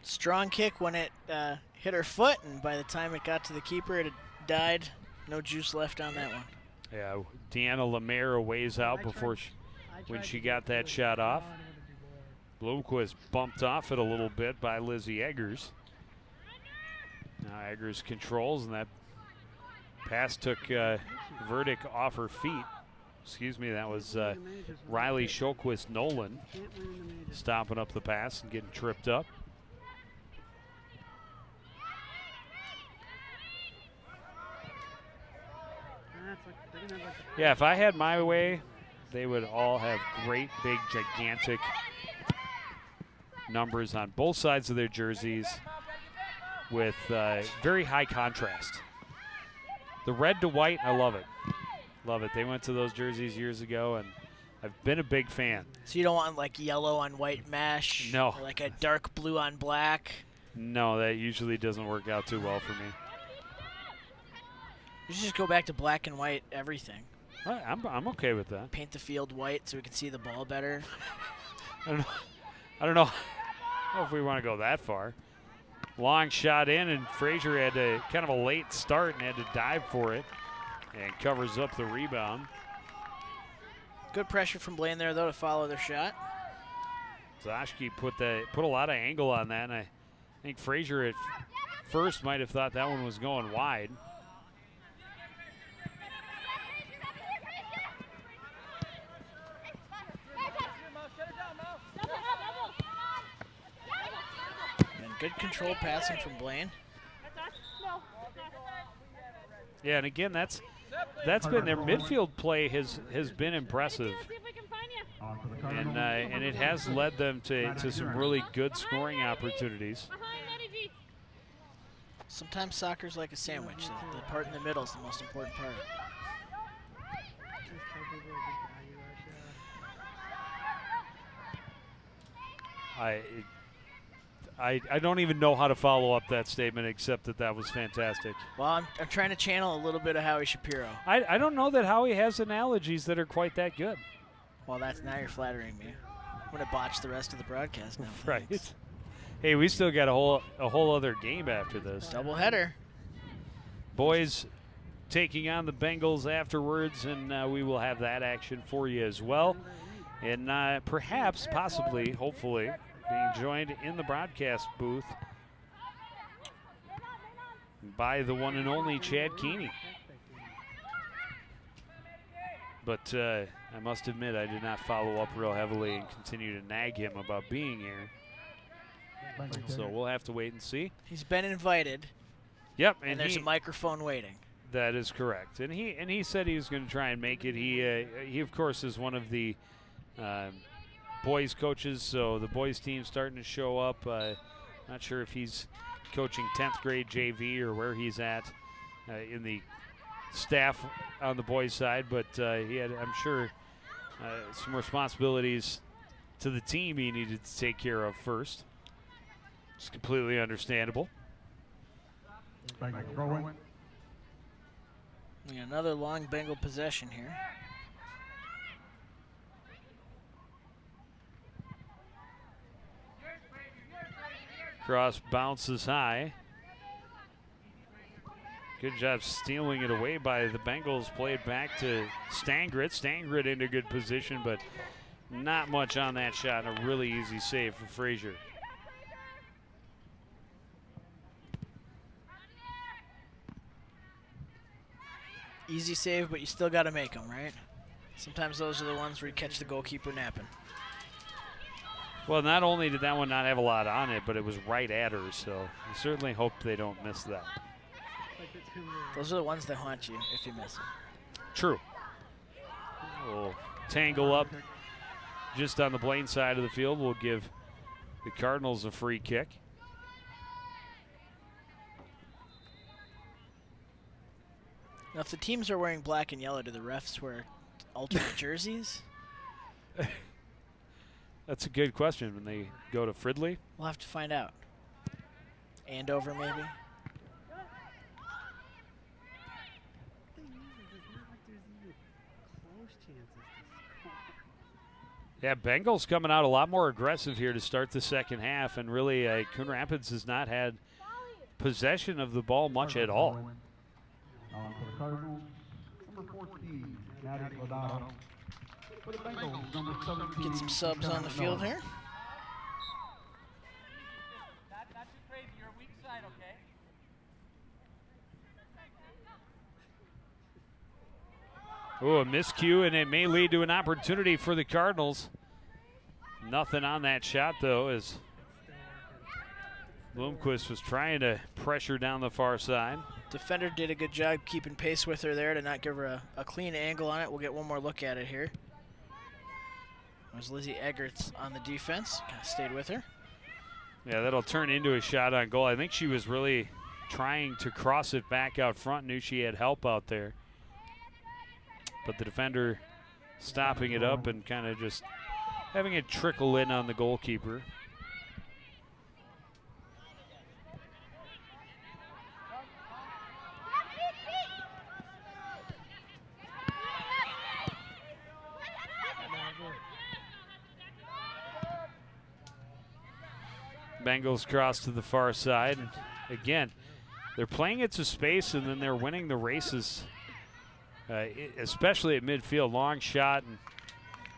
Strong kick when it hit her foot, and by the time it got to the keeper, it had died. No juice left on that one. Yeah, Deanna Lemaire a ways out before when she got that shot off. Bloomquist bumped off it a little bit by Lizzie Eggers. Now Eggers controls, and that pass took Verdick off her feet. Excuse me, that was Riley Showquist Nolan stopping up the pass and getting tripped up. Yeah, if I had my way, they would all have great, big, gigantic numbers on both sides of their jerseys with very high contrast. The red to white, I love it. Love it. They went to those jerseys years ago, and I've been a big fan. So you don't want like yellow on white mesh? No. Or like a dark blue on black? No, that usually doesn't work out too well for me. You should just go back to black and white everything. I'm okay with that. Paint the field white so we can see the ball better. I don't know if we want to go that far. Long shot in, and Frazier had kind of a late start and had to dive for it, and covers up the rebound. Good pressure from Blaine there, though, to follow their shot. Zoshke put a lot of angle on that, and I think Frazier at first might have thought that one was going wide. And good control passing from Blaine. Yeah, and again, that's been their midfield play has been impressive, and it has led them to some really good scoring opportunities. Sometimes soccer's like a sandwich. The part in the middle is the most important part. I don't even know how to follow up that statement except that was fantastic. Well, I'm trying to channel a little bit of Howie Shapiro. I don't know that Howie has analogies that are quite that good. Well, now you're flattering me. I'm going to botch the rest of the broadcast now. Right. Thanks. Hey, we still got a whole other game after this. Doubleheader. Boys taking on the Bengals afterwards, and we will have that action for you as well. And perhaps, possibly, hopefully, being joined in the broadcast booth by the one and only Chad Keeney. But I must admit, I did not follow up real heavily and continue to nag him about being here. So we'll have to wait and see. He's been invited. Yep, And there's a microphone waiting. That is correct. And he said he was going to try and make it. He of course is one of the boys coaches, so the boys team starting to show up. Not sure if he's coaching 10th grade JV or where he's at in the staff on the boys side, but he had, I'm sure, some responsibilities to the team he needed to take care of first. It's completely understandable. We got another long Bengal possession here. Cross bounces high. Good job stealing it away by the Bengals. Played back to Stangrit. Stangrit into good position, but not much on that shot. A really easy save for Frazier. Easy save, but you still got to make them, right? Sometimes those are the ones where you catch the goalkeeper napping. Well, not only did that one not have a lot on it, but it was right at her, so I certainly hope they don't miss that. Those are the ones that haunt you if you miss them. True. We'll tangle up just on the Blaine side of the field. We'll give the Cardinals a free kick. Now, if the teams are wearing black and yellow, do the refs wear alternate jerseys? That's a good question. When they go to Fridley, We'll have to find out. Andover, maybe? yeah, Bengals coming out a lot more aggressive here to start the second half, and really Coon Rapids has not had possession of the ball much at all. On for the Cardinals, number 14, Maddie Lodato. For the Bengals, number 17. Get some subs on the field here. Not too crazy. You're weak side, okay? Oh, a miscue, and it may lead to an opportunity for the Cardinals. Nothing on that shot, though, as Bloomquist was trying to pressure down the far side. Defender did a good job keeping pace with her there to not give her a clean angle on it. We'll get one more look at it here. It was Lizzie Eggerts on the defense. Kind of stayed with her. Yeah, that'll turn into a shot on goal. I think she was really trying to cross it back out front, knew she had help out there. But the defender stopping it up and kind of just having it trickle in on the goalkeeper. Bengals cross to the far side. And again, they're playing it to space, and then they're winning the races, especially at midfield. Long shot and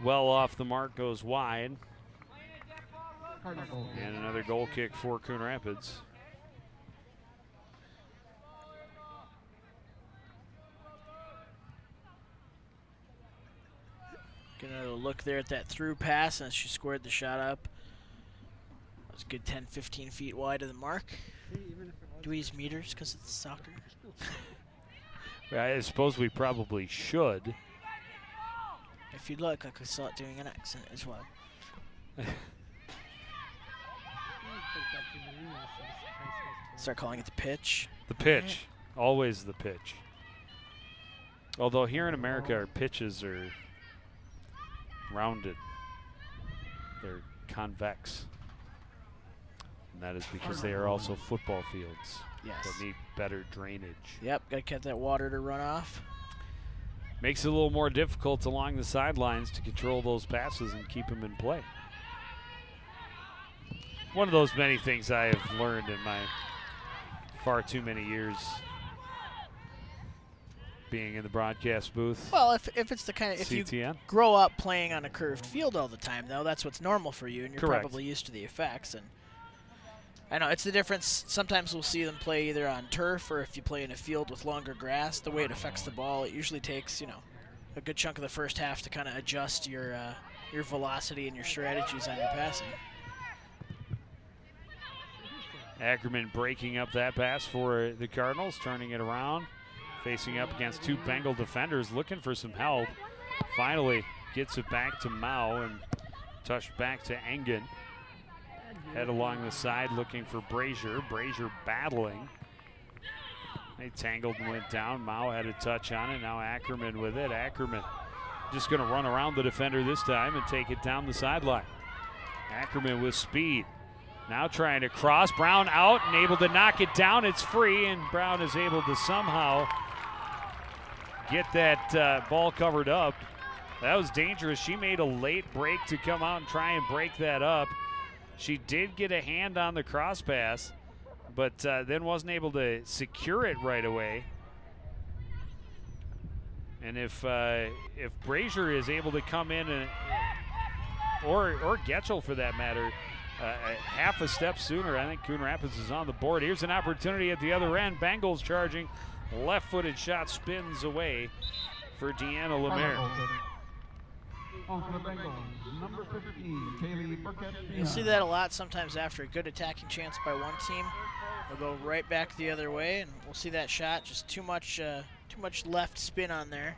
well off the mark, goes wide. And another goal kick for Coon Rapids. Gonna look there at that through pass, and she squared the shot up. It was a good 10, 15 feet wide of the mark. Do we use meters because it's soccer? I suppose we probably should. If you look, I saw it doing an accent as well. Start calling it the pitch. The pitch. Always the pitch. Although here in America, our pitches are rounded. They're convex. And that is because they are also football fields that need better drainage. Yep, got to get that water to run off. Makes it a little more difficult along the sidelines to control those passes and keep them in play. One of those many things I have learned in my far too many years being in the broadcast booth. Well, if it's the kind of, if you CTN. grow up playing on a curved field all the time, though, that's what's normal for you, and you're Correct. probably used to the effects. And I know it's the difference. Sometimes we'll see them play either on turf or if you play in a field with longer grass. The way it affects the ball, it usually takes a good chunk of the first half to kind of adjust your velocity and your strategies on your passing. Ackerman breaking up that pass for the Cardinals, turning it around, facing up against two Bengal defenders, looking for some help. Finally gets it back to Mao and touched back to Engen. Head along the side looking for Brazier. Brazier battling. They tangled and went down. Mao had a touch on it. Now Ackerman with it. Ackerman just going to run around the defender this time and take it down the sideline. Ackerman with speed. Now trying to cross. Brown out and able to knock it down. It's free, and Brown is able to somehow get that ball covered up. That was dangerous. She made a late break to come out and try and break that up. She did get a hand on the cross pass, but then wasn't able to secure it right away. And if Brazier is able to come in, or Getchell for that matter, half a step sooner, I think Coon Rapids is on the board. Here's an opportunity at the other end. Bengals charging. Left-footed shot spins away for Deanna Lemaire. On for the Bengals, number 15, Kaylee Burkett. You'll see that a lot sometimes after a good attacking chance by one team. They'll go right back the other way, and we'll see that shot. Just too much left spin on there.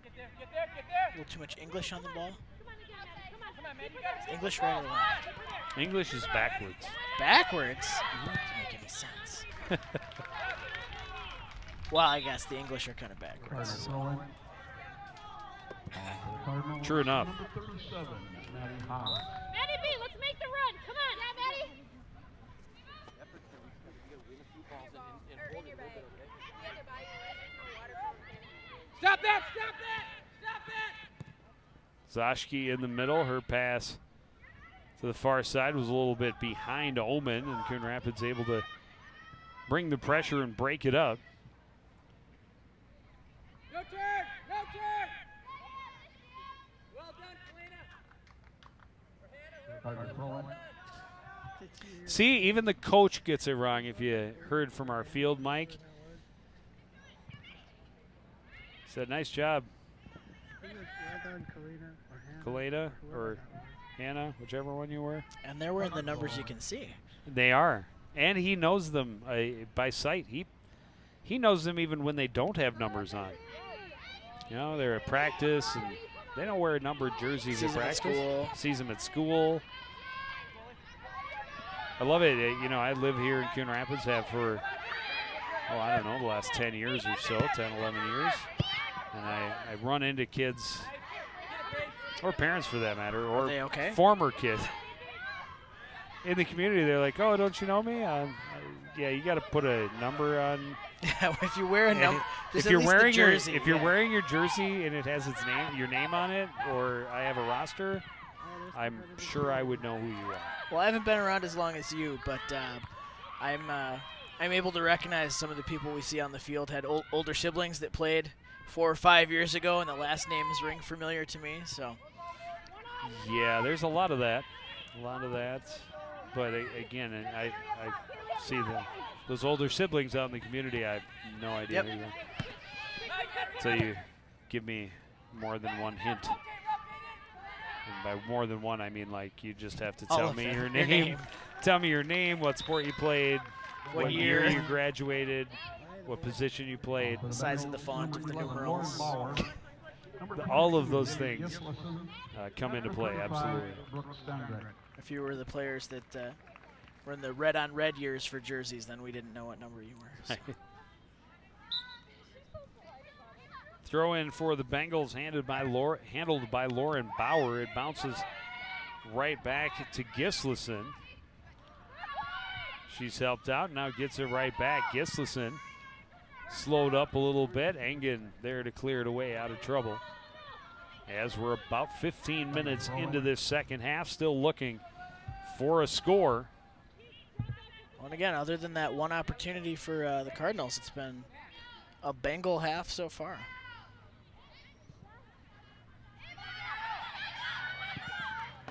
Get there, get there, get there. A little too much English on the ball. Come on, man, you got it. English right or left? English is backwards. Backwards? Doesn't make any sense. Well, I guess the English are kind of backwards. Cardinals. Cardinals, True enough. Number 37, Maddie Howe. Maddie B, let's make the run. Come on. Yeah, Maddie. Stop that, stop that, stop that. Zoshki in the middle. Her pass to the far side was a little bit behind Omen, and Coon Rapids able to bring the pressure and break it up. No turn, no turn. Well done, Kalina. Cardinals rolling. See, even the coach gets it wrong if you heard from our field, Mike. Said, nice job, Kaleda or Hannah, whichever one you were. And they're wearing the numbers you can see. They are. And he knows them by sight. He knows them even when they don't have numbers on. You know, they're at practice, and they don't wear numbered jerseys at practice. Sees them at school. I love it. You know, I live here in Coon Rapids, have for, I don't know, the last 10 years or so, 10, 11 years. And I run into kids, or parents for that matter, or former kids in the community. They're like, oh, don't you know me? Yeah, you got to put a number on. Yeah, if you wear a number, if you're wearing your wearing your jersey and it has your name on it, or I have a roster, I'm sure I would know who you are. Well, I haven't been around as long as you, but I'm able to recognize some of the people we see on the field had older siblings that played 4 or 5 years ago, and the last names ring familiar to me. So. Yeah, there's a lot of that, But again, I see those older siblings out in the community. I have no idea. Yep. So give me more than one hint. And by more than one, I mean like you just have to tell me your name. Tell me your name, what sport you played, what year you graduated, what position you played. The size of the font of the numerals. All of those things come into play, absolutely. If you were the players that were in the red-on-red years for jerseys, then we didn't know what number you were. So. Throw in for the Bengals, handled by Lauren Bauer. It bounces right back to Gislason. She's helped out, now gets it right back. Gislason slowed up a little bit. Engen there to clear it away out of trouble. As we're about 15 minutes into this second half, still looking for a score. And again, other than that one opportunity for the Cardinals, it's been a Bengal half so far.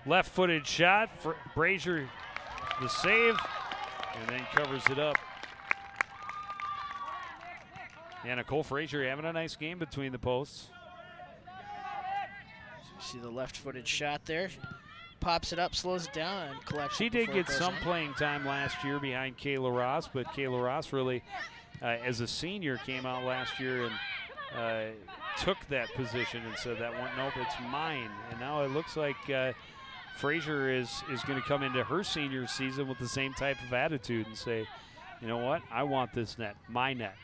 Left-footed shot for Brazier, the save, and then covers it up. Yeah, Nicole Frazier having a nice game between the posts. So you see the left-footed shot there. Pops it up, slows it down, and collects She it did before it get goes some in. playing time last year behind Kayla Ross, but Kayla Ross really, as a senior, came out last year and took that position and said that one, nope, it's mine. And now it looks like Frazier is going to come into her senior season with the same type of attitude and say, you know what, I want this net, my net.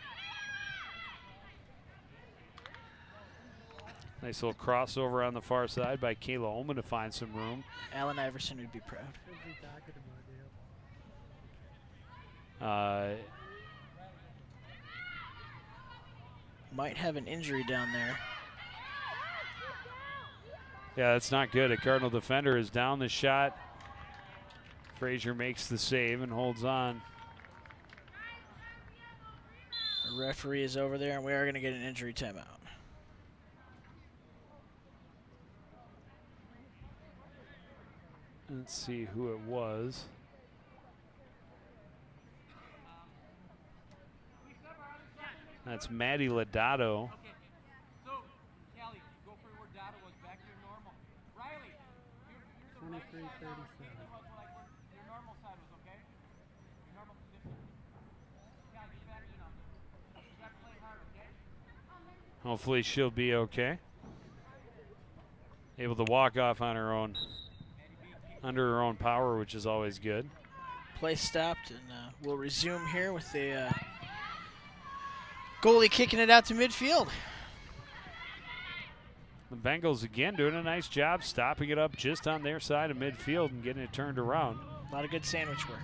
Nice little crossover on the far side by Kayla Ullman to find some room. Allen Iverson would be proud. Might have an injury down there. Yeah, that's not good. A Cardinal defender is down the shot. Frazier makes the save and holds on. The referee is over there, and we are going to get an injury timeout. Let's see who it was. That's Maddie Lodato. So, Kelly, go for where Dada was back to your normal. Riley, you're the 23-37. Your normal side was okay? Your normal position. Yeah, get back in on this. You got to play hard, okay? Hopefully she'll be okay. Able to walk off on her own, under her own power, which is always good. Play stopped, and we'll resume here with the goalie kicking it out to midfield. The Bengals again doing a nice job stopping it up just on their side of midfield and getting it turned around. A lot of good sandwich work.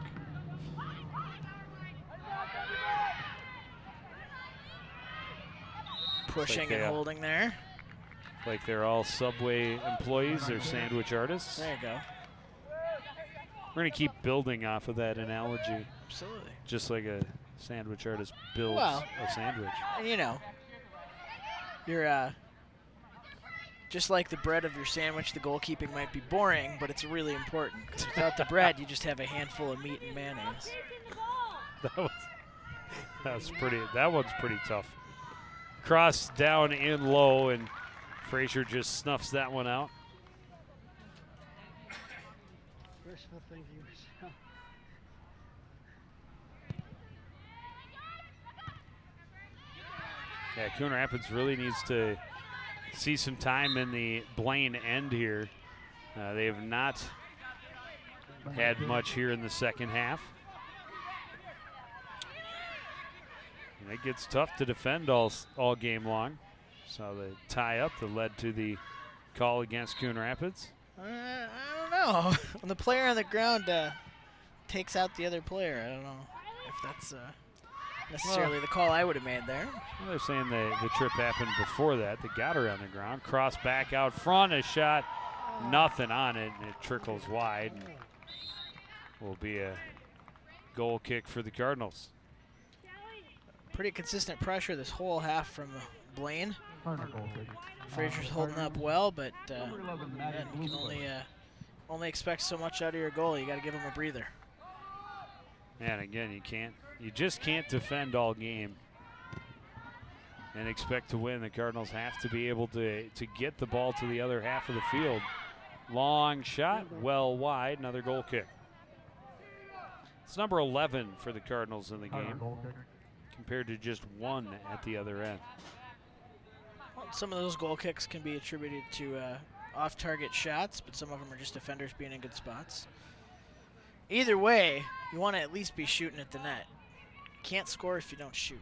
Pushing and holding there. Like they're all Subway employees, they're sandwich artists. There you go. We're going to keep building off of that analogy. Absolutely. Just like a sandwich artist builds a sandwich. And you know, you're just like the bread of your sandwich, the goalkeeping might be boring, but it's really important. Because without the bread, you just have a handful of meat and mayonnaise. That one's pretty tough. Cross down in low, and Frazier just snuffs that one out. Wishful thinking, Michelle. Yeah, Coon Rapids really needs to see some time in the Blaine end here. They have not had much here in the second half. And it gets tough to defend all game long. So the tie up that led to the call against Coon Rapids. I don't know. When the player on the ground takes out the other player, I don't know if that's necessarily the call I would have made there. Well, they're saying the trip happened before that. They got her on the ground. Cross back out front, a shot, nothing on it, and it trickles wide. And will be a goal kick for the Cardinals. Pretty consistent pressure this whole half from Blaine. Frazier's holding up well, but you can only expect so much out of your goal. You got to give him a breather. And again, you just can't defend all game. and expect to win. The Cardinals have to be able to get the ball to the other half of the field. Long shot, well wide, another goal kick. It's number 11 for the Cardinals in the game, compared to just 1 at the other end. Well, some of those goal kicks can be attributed to off-target shots, but some of them are just defenders being in good spots. Either way, you want to at least be shooting at the net. Can't score if you don't shoot.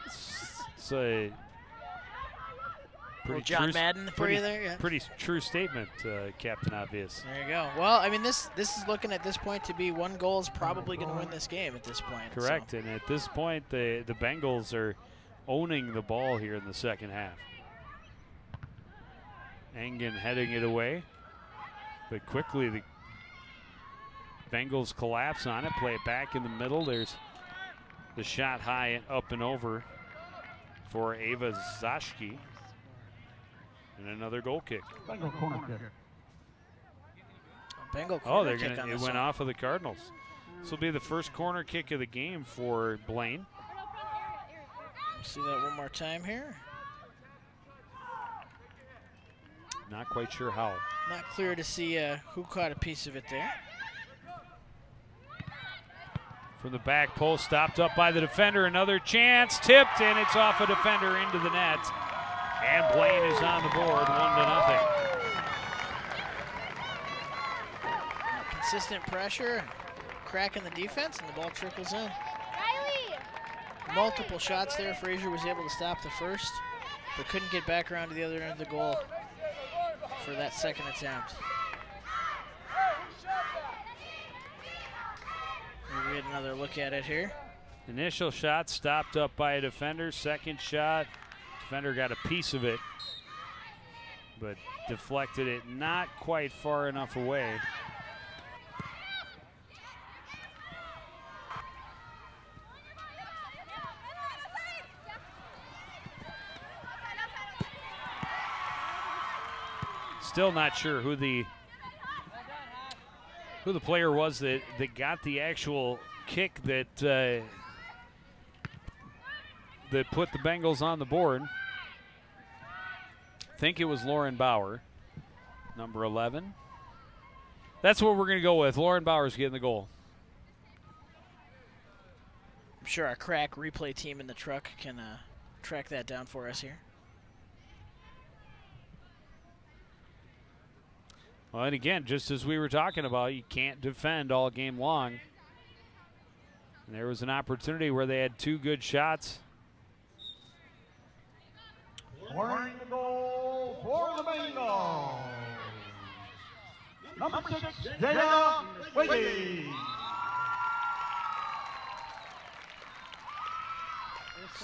It's a pretty John Madden for you there, yeah. Pretty true statement, Captain Obvious. There you go. Well, I mean, this is looking at this point to be 1 goal is probably going to win this game at this point. Correct, so. and at this point, the Bengals are owning the ball here in the second half. Engen heading it away, but quickly the Bengals collapse on it, play it back in the middle. There's the shot high and up and over for Ava Zashki. And another goal kick. Bengal corner kick. Bengal Oh, corner kick on it this went one. off of the Cardinals. This will be the first corner kick of the game for Blaine. See that one more time here. Not quite sure how. Not clear to see who caught a piece of it there. From the back post, stopped up by the defender. Another chance, tipped, and it's off a defender into the net. And Blaine is on the board, 1-0. Consistent pressure, crack in the defense, and the ball trickles in. Multiple shots there. Frazier was able to stop the first, but couldn't get back around to the other end of the goal for that second attempt. We get another look at it here. Initial shot stopped up by a defender. Second shot, defender got a piece of it, but deflected it not quite far enough away. Still not sure who the player was that got the actual kick that that put the Bengals on the board. I think it was Lauren Bauer, number 11. That's what we're going to go with. Lauren Bauer's getting the goal. I'm sure our crack replay team in the truck can track that down for us here. Well, and again, just as we were talking about, you can't defend all game long. And there was an opportunity where they had 2 good shots. Scoring the goal for the Bengals. Number 6, Jada Wiggy.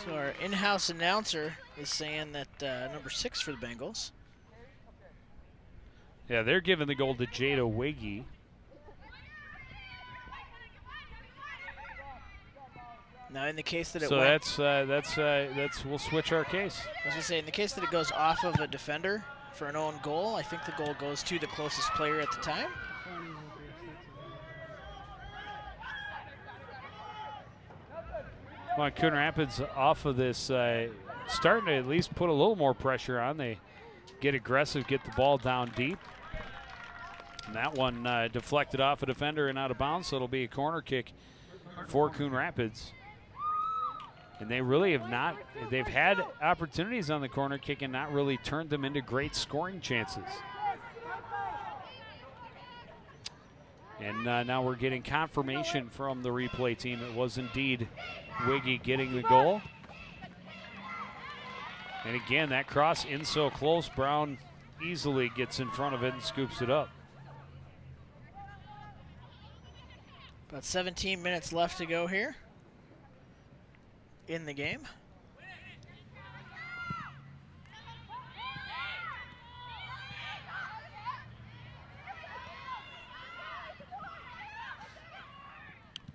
So our in-house announcer is saying that number 6 for the Bengals. Yeah, they're giving the goal to Jada Wiggy. Now, in the case that it So went, we'll switch our case. I was gonna say, in the case that it goes off of a defender for an own goal, I think the goal goes to the closest player at the time. Well, Coon Rapids off of this, starting to at least put a little more pressure on. They get aggressive, get the ball down deep. And that one deflected off a defender and out of bounds, so it'll be a corner kick for Coon Rapids. And they really have not, they've had opportunities on the corner kick and not really turned them into great scoring chances. And now we're getting confirmation from the replay team. It was indeed Wiggy getting the goal. And again, that cross in so close, Brown easily gets in front of it and scoops it up. About 17 minutes left to go here in the game.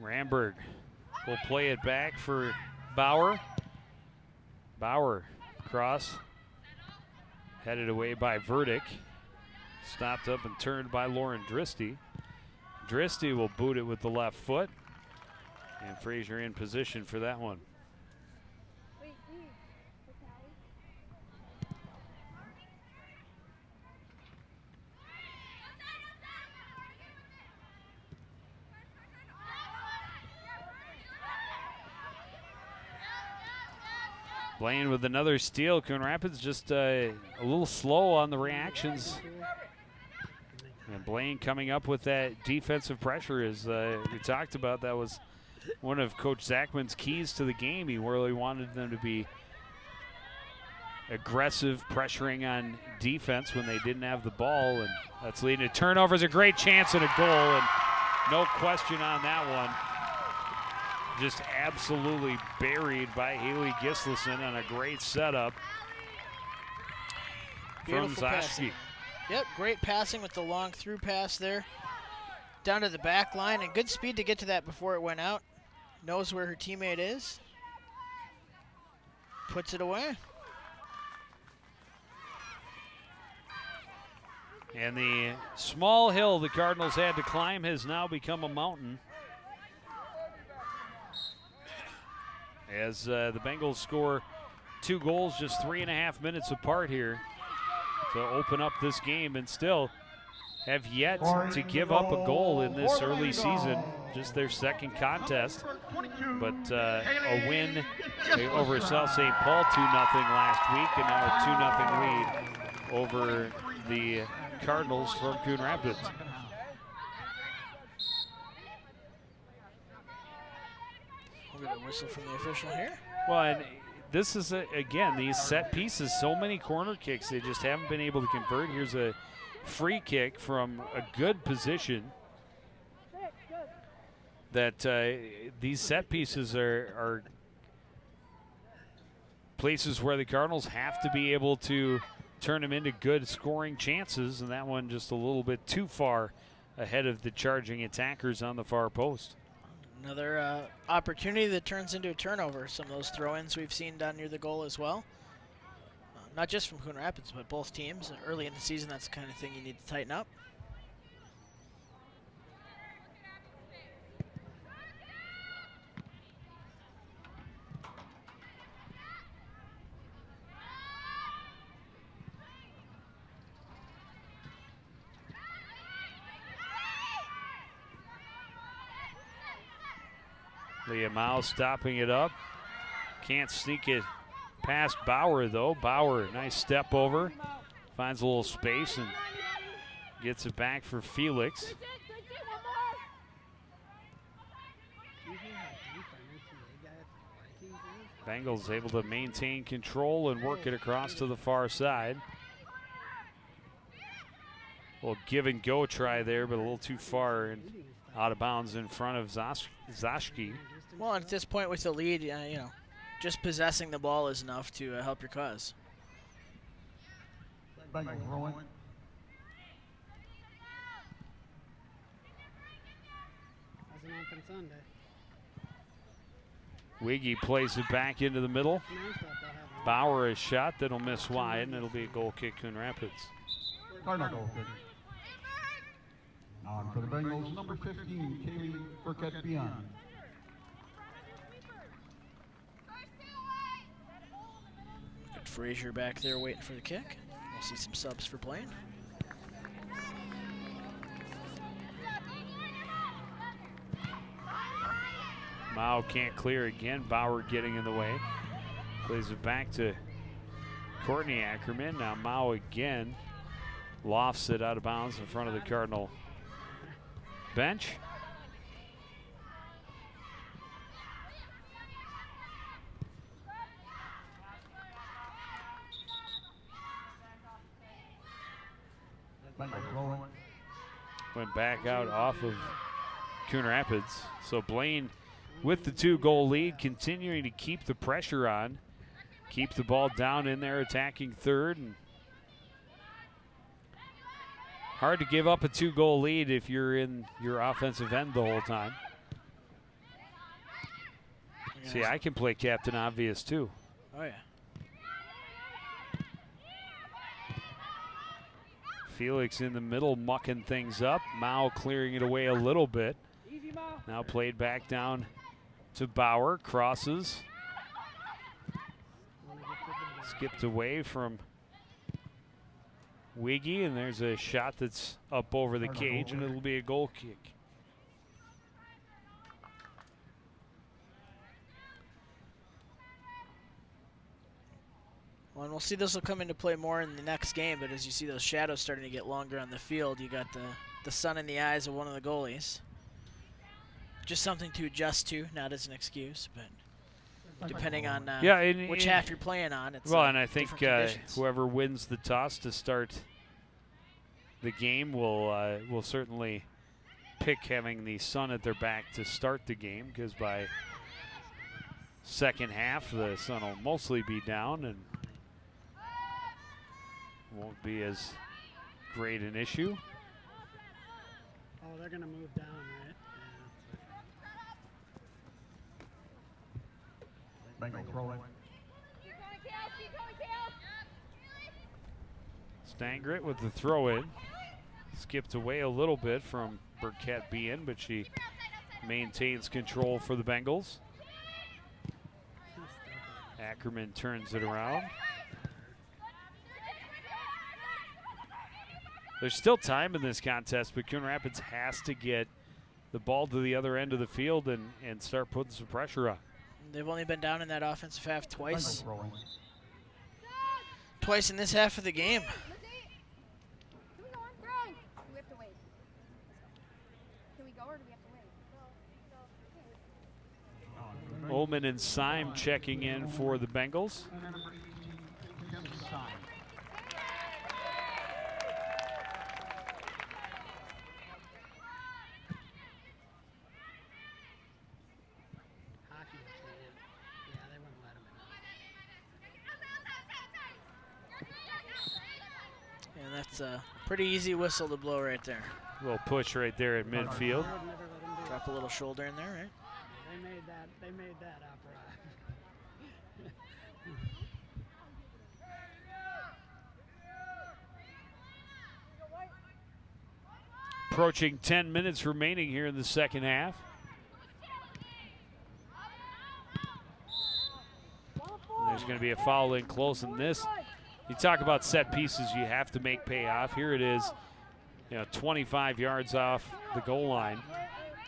Ramberg will play it back for Bauer. Bauer cross headed away by Verdick. Stopped up and turned by Lauren Dristy. Dristy will boot it with the left foot. And Frazier in position for that one. Blaine with another steal. Coon Rapids just a little slow on the reactions. And Blaine coming up with that defensive pressure, as we talked about. That was one of Coach Zachman's keys to the game. He really wanted them to be aggressive, pressuring on defense when they didn't have the ball, and that's leading to turnovers. A great chance and a goal, and no question on that one. Just absolutely buried by Haley Gislason on a great setup Beautiful from passing. Zashki. Yep, great passing with the long through pass there. Down to the back line, and good speed to get to that before it went out. Knows where her teammate is. Puts it away. And the small hill the Cardinals had to climb has now become a mountain, as the Bengals score 2 goals just 3.5 minutes apart here to open up this game, and still have yet to give up a goal in this early season. Just their second contest, but a win over South St. Paul 2-0 last week, and now a 2-0 lead over the Cardinals from Coon Rapids. We'll get a whistle from the official here. Well, and this is, again, these set pieces, so many corner kicks, they just haven't been able to convert. Here's a free kick from a good position. That these set pieces are places where the Cardinals have to be able to turn them into good scoring chances, and that one just a little bit too far ahead of the charging attackers on the far post. Another opportunity that turns into a turnover. Some of those throw-ins we've seen down near the goal as well. Not just from Coon Rapids, but both teams. Early in the season, that's the kind of thing you need to tighten up. Leah Mao stopping it up. Can't sneak it past Bauer, though. Bauer, nice step over. Finds a little space and gets it back for Felix. Bengals able to maintain control and work it across to the far side. A little give and go try there, but a little too far and out of bounds in front of Zashki. Well, at this point with the lead, just possessing the ball is enough to help your cause. Bengals rolling. As an open Sunday. Wiggy plays it back into the middle. Bauer a shot that'll miss wide, and it'll be a goal kick, Coon Rapids. Cardinal goal kick. On for the Bengals, number 15, Kaylee Burkett-Beyond. Good Frazier back there waiting for the kick. We'll see some subs for Blaine. Mao can't clear again. Bauer getting in the way. Plays it back to Courtney Ackerman. Now Mao again lofts it out of bounds in front of the Cardinal bench. Went back out off of Coon Rapids. So Blaine with the 2-goal lead, continuing to keep the pressure on, keep the ball down in there, attacking third. And hard to give up a 2-goal lead if you're in your offensive end the whole time. See, I can play Captain Obvious too. Oh, yeah. Felix in the middle mucking things up. Mao clearing it away a little bit. Now played back down to Bauer. Crosses. Skipped away from Wiggy, and there's a shot that's up over the cage, and it'll be a goal kick. Well, and we'll see this will come into play more in the next game, but as you see those shadows starting to get longer on the field, you got the sun in the eyes of one of the goalies. Just something to adjust to, not as an excuse, but depending on which half you're playing on. It's, well, and I think different whoever wins the toss to start the game will certainly pick having the sun at their back to start the game, because by second half the sun will mostly be down and won't be as great an issue. Oh, they're going to move down, right? Bengal throwing. Stangrit with the throw in. Skipped away a little bit from Burkett being, but she maintains control for the Bengals. Ackerman turns it around. There's still time in this contest, but Coon Rapids has to get the ball to the other end of the field and start putting some pressure on. They've only been down in that offensive half twice. Twice in this half of the game. Ullman and Syme checking in for the Bengals. And that's a pretty easy whistle to blow right there. A little push right there at midfield. Drop a little shoulder in there, right? They made that opera. Approaching 10 minutes remaining here in the second half. And there's going to be a foul in close in this. You talk about set pieces you have to make pay off. Here it is, 25 yards off the goal line.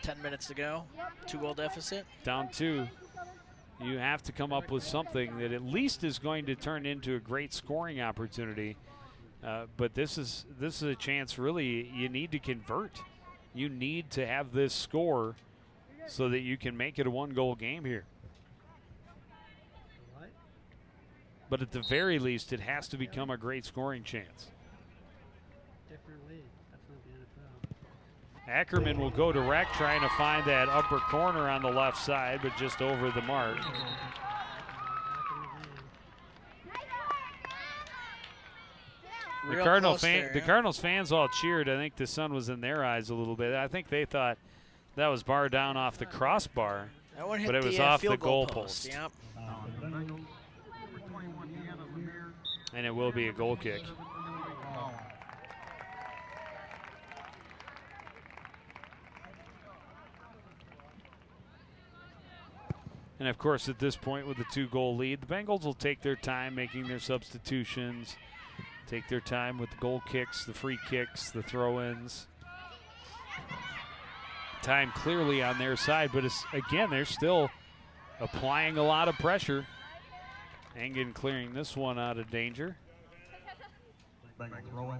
10 minutes to go, 2-goal deficit. Down 2. You have to come up with something that at least is going to turn into a great scoring opportunity. But this is a chance, really, you need to convert. You need to have this score so that you can make it a 1-goal game here. But at the very least, it has to become a great scoring chance. Different league. That's not the NFL. Ackerman will go direct, trying to find that upper corner on the left side, but just over the mark. The Cardinals fans all cheered. I think the sun was in their eyes a little bit. I think they thought that was bar down off the crossbar, That one hit but it was the off the field goal goalpost. Yep. And it will be a goal kick. And of course, at this point with the 2-goal lead, the Bengals will take their time making their substitutions, take their time with the goal kicks, the free kicks, the throw-ins. Time clearly on their side, but again, they're still applying a lot of pressure. Engen clearing this one out of danger. Bengal throwing.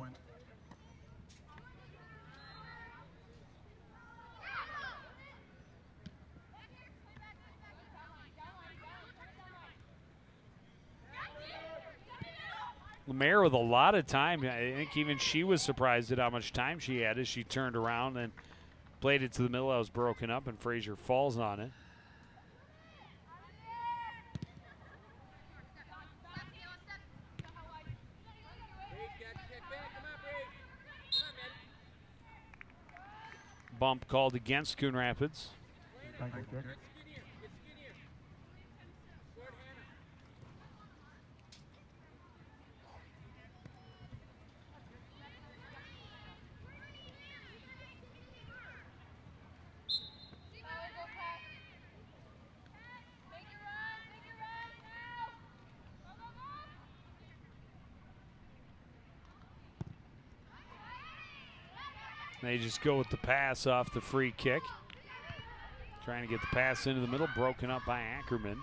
Lemaire with a lot of time. I think even she was surprised at how much time she had as she turned around and played it to the middle. That was broken up, and Frazier falls on it. Bump called against Coon Rapids. Bengal kick. They just go with the pass off the free kick. Trying to get the pass into the middle, broken up by Ackerman.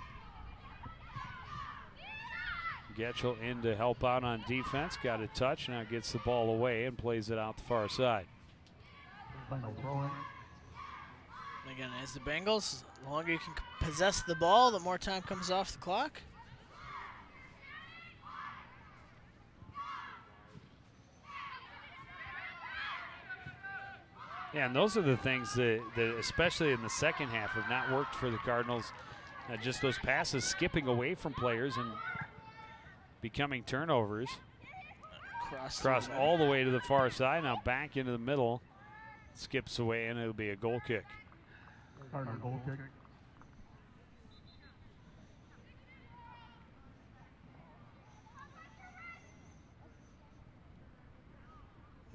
Getchell in to help out on defense. Got a touch. Now gets the ball away and plays it out the far side. Bengal throwing. Again, as the Bengals, the longer you can possess the ball, the more time comes off the clock. Yeah, and those are the things that especially in the second half, have not worked for the Cardinals. Just those passes skipping away from players and becoming turnovers. Cross all the way to the far side, now back into the middle. Skips away, and it'll be a goal kick. Cardinal goal kick.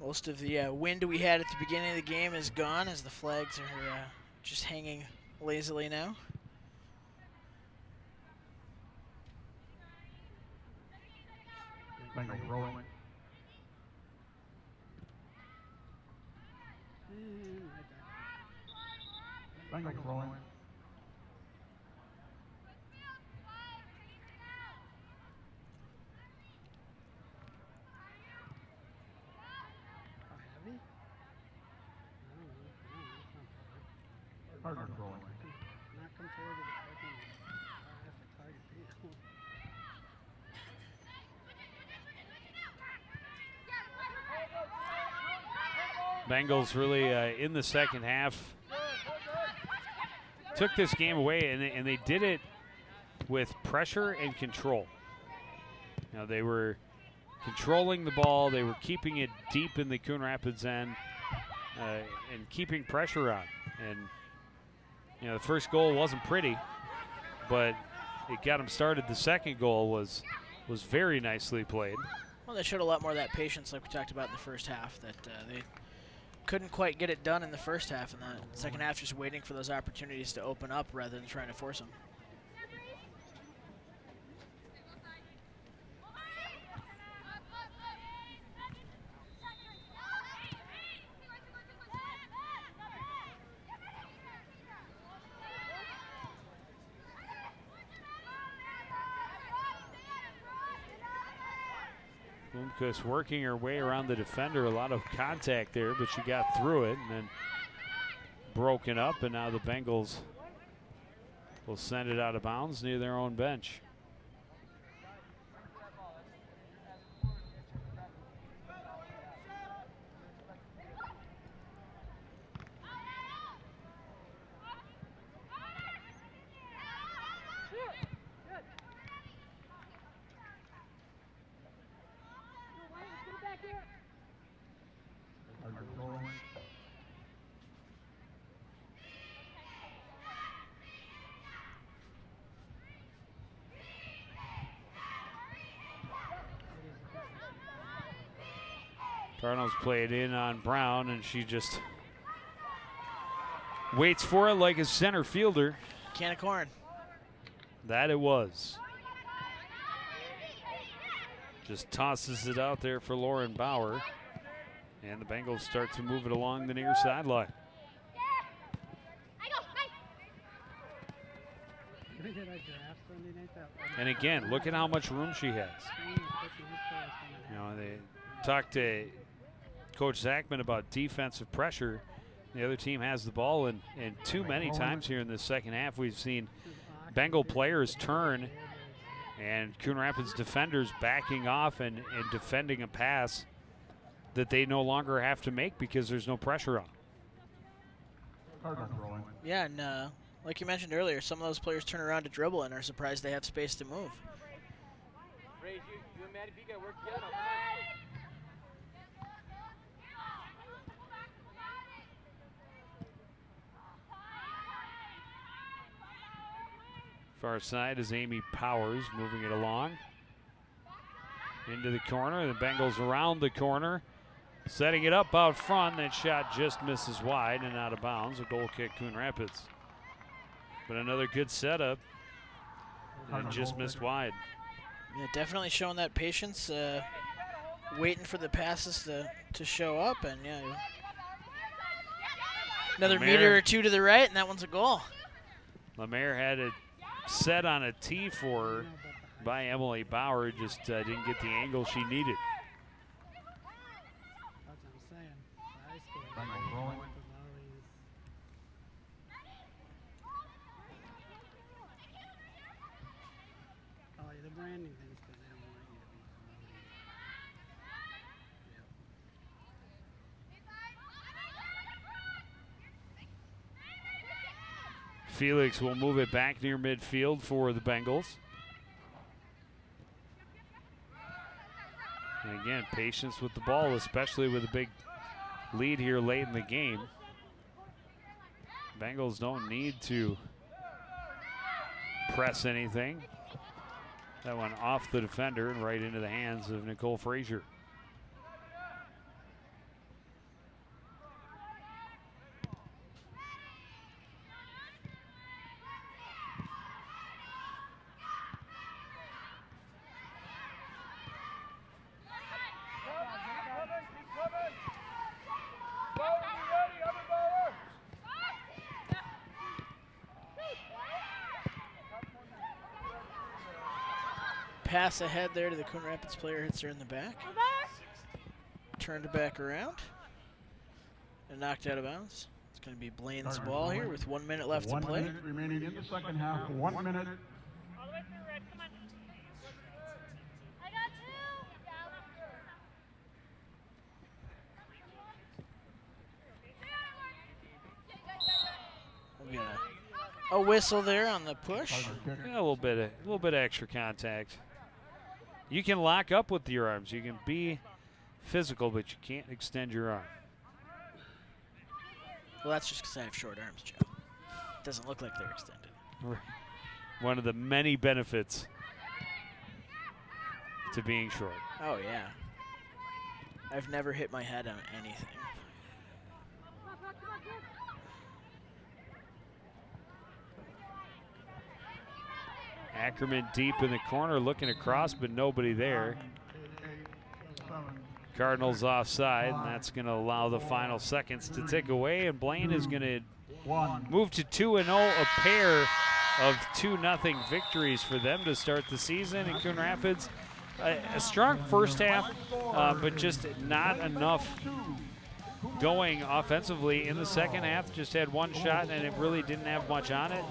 Most of the wind we had at the beginning of the game is gone as the flags are just hanging lazily now. Bengal throwing. Bengal throwing. Heavy? Cardinal throwing. Not compared to the second half of target field. Bengals really in the second half took this game away, and they did it with pressure and control. You know, they were controlling the ball, they were keeping it deep in the Coon Rapids end, and keeping pressure on. And you know, the first goal wasn't pretty, but it got them started. The second goal was very nicely played. Well, they showed a lot more of that patience, like we talked about in the first half, that they couldn't quite get it done in the first half, and the second half just waiting for those opportunities to open up rather than trying to force them. Blomquist working her way around the defender. A lot of contact there, but she got through it and then broken up, and now the Bengals will send it out of bounds near their own bench. Cardinals play it in on Brown, and she just waits for it like a center fielder. Can of corn. That it was. Just tosses it out there for Lauren Bauer. And the Bengals start to move it along the near sideline. And again, look at how much room she has. You know, they talked to Coach Zachman about defensive pressure. The other team has the ball, and too many times here in the second half we've seen Bengal players turn and Coon Rapids defenders backing off and defending a pass that they no longer have to make because there's no pressure on. Yeah, and like you mentioned earlier, some of those players turn around to dribble and are surprised they have space to move. Ray, you and Maddie, you gotta work together. Far side is Amy Powers moving it along. Into the corner, the Bengals around the corner. Setting it up out front, that shot just misses wide and out of bounds. A goal kick, Coon Rapids. But another good setup, and it just missed wide. Yeah, definitely showing that patience, waiting for the passes to show up, and yeah. Another meter or two to the right, and that one's a goal. Lemaire had it set on a tee for her, by Emily Bauer, just didn't get the angle she needed. That's what I'm saying. High school. Bengals rolling. Oh, yeah, the branding thing's because they don't want you to be familiar. Felix will move it back near midfield for the Bengals. And again, patience with the ball, especially with a big lead here late in the game. Bengals don't need to press anything. That went off the defender and right into the hands of Nicole Frazier. Pass ahead there to the Coon Rapids player, hits her in the back. Turned it back around and knocked out of bounds. It's going to be Blaine's ball here with 1 minute left to play. 1 minute remaining in the second half. 1 minute. All the way through, Red. Come on. I got two. We'll get a whistle there on the push. Yeah, a little bit of extra contact. You can lock up with your arms. You can be physical, but you can't extend your arm. Well, that's just because I have short arms, Joe. It doesn't look like they're extended. One of the many benefits to being short. Oh, yeah. I've never hit my head on anything. Ackerman deep in the corner looking across, but nobody there. Cardinals offside, and that's going to allow the final seconds to tick away, and Blaine is going to move to 2-0, a pair of 2-0 victories for them to start the season in Coon Rapids. A strong first half, but just not enough going offensively in the second half. Just had one shot, and it really didn't have much on it.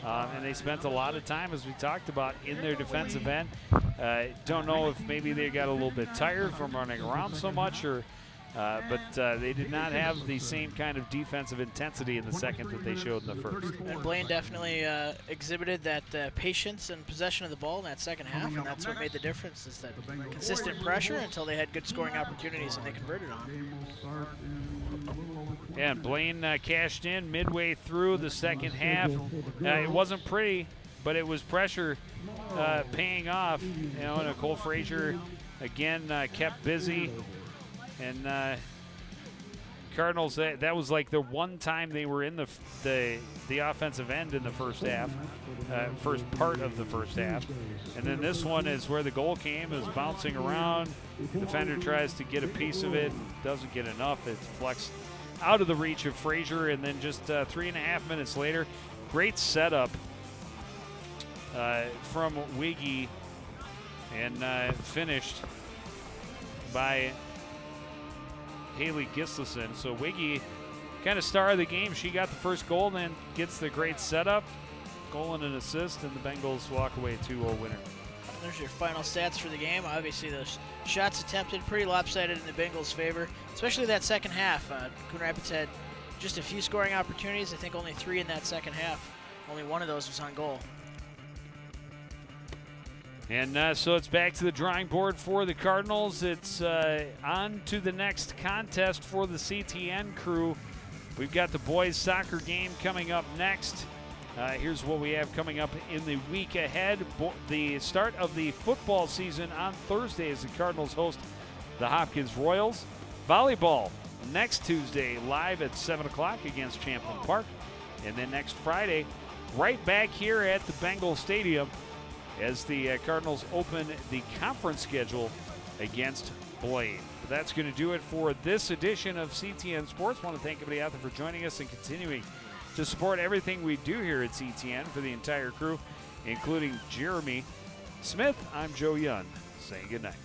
And they spent a lot of time, as we talked about, in their defensive end. Don't know if maybe they got a little bit tired from running around so much, or, but they did not have the same kind of defensive intensity in the second that they showed in the first. And Blaine definitely exhibited that patience and possession of the ball in that second half, and that's what made the difference, is that consistent pressure until they had good scoring opportunities and they converted on. Yeah, and Blaine cashed in midway through the second half. It wasn't pretty, but it was pressure paying off. You know, Nicole Frazier again kept busy, and Cardinals. That was like the one time they were in the offensive end in the first half, first part of the first half, and then this one is where the goal came. Is bouncing around. Defender tries to get a piece of it, doesn't get enough. It deflects out of the reach of Frazier, and then just 3.5 minutes later, great setup from Wiggy, and finished by Haley Gislason. So Wiggy, kind of star of the game. She got the first goal, and then gets the great setup, goal and an assist, and the Bengals walk away 2-0 winner. There's your final stats for the game. Obviously, the shots attempted pretty lopsided in the Bengals' favor, especially that second half. Coon Rapids had just a few scoring opportunities. I think only 3 in that second half. Only one of those was on goal. And so it's back to the drawing board for the Cardinals. It's on to the next contest for the CTN crew. We've got the boys' soccer game coming up next. Here's what we have coming up in the week ahead. The start of the football season on Thursday as the Cardinals host the Hopkins Royals. Volleyball next Tuesday live at 7 o'clock against Champlin Park. And then next Friday, right back here at the Bengal Stadium as the Cardinals open the conference schedule against Blaine. But that's going to do it for this edition of CTN Sports. I want to thank everybody out there for joining us and continuing to support everything we do here at CTN. For the entire crew, including Jeremy Smith, I'm Joe Young, saying goodnight.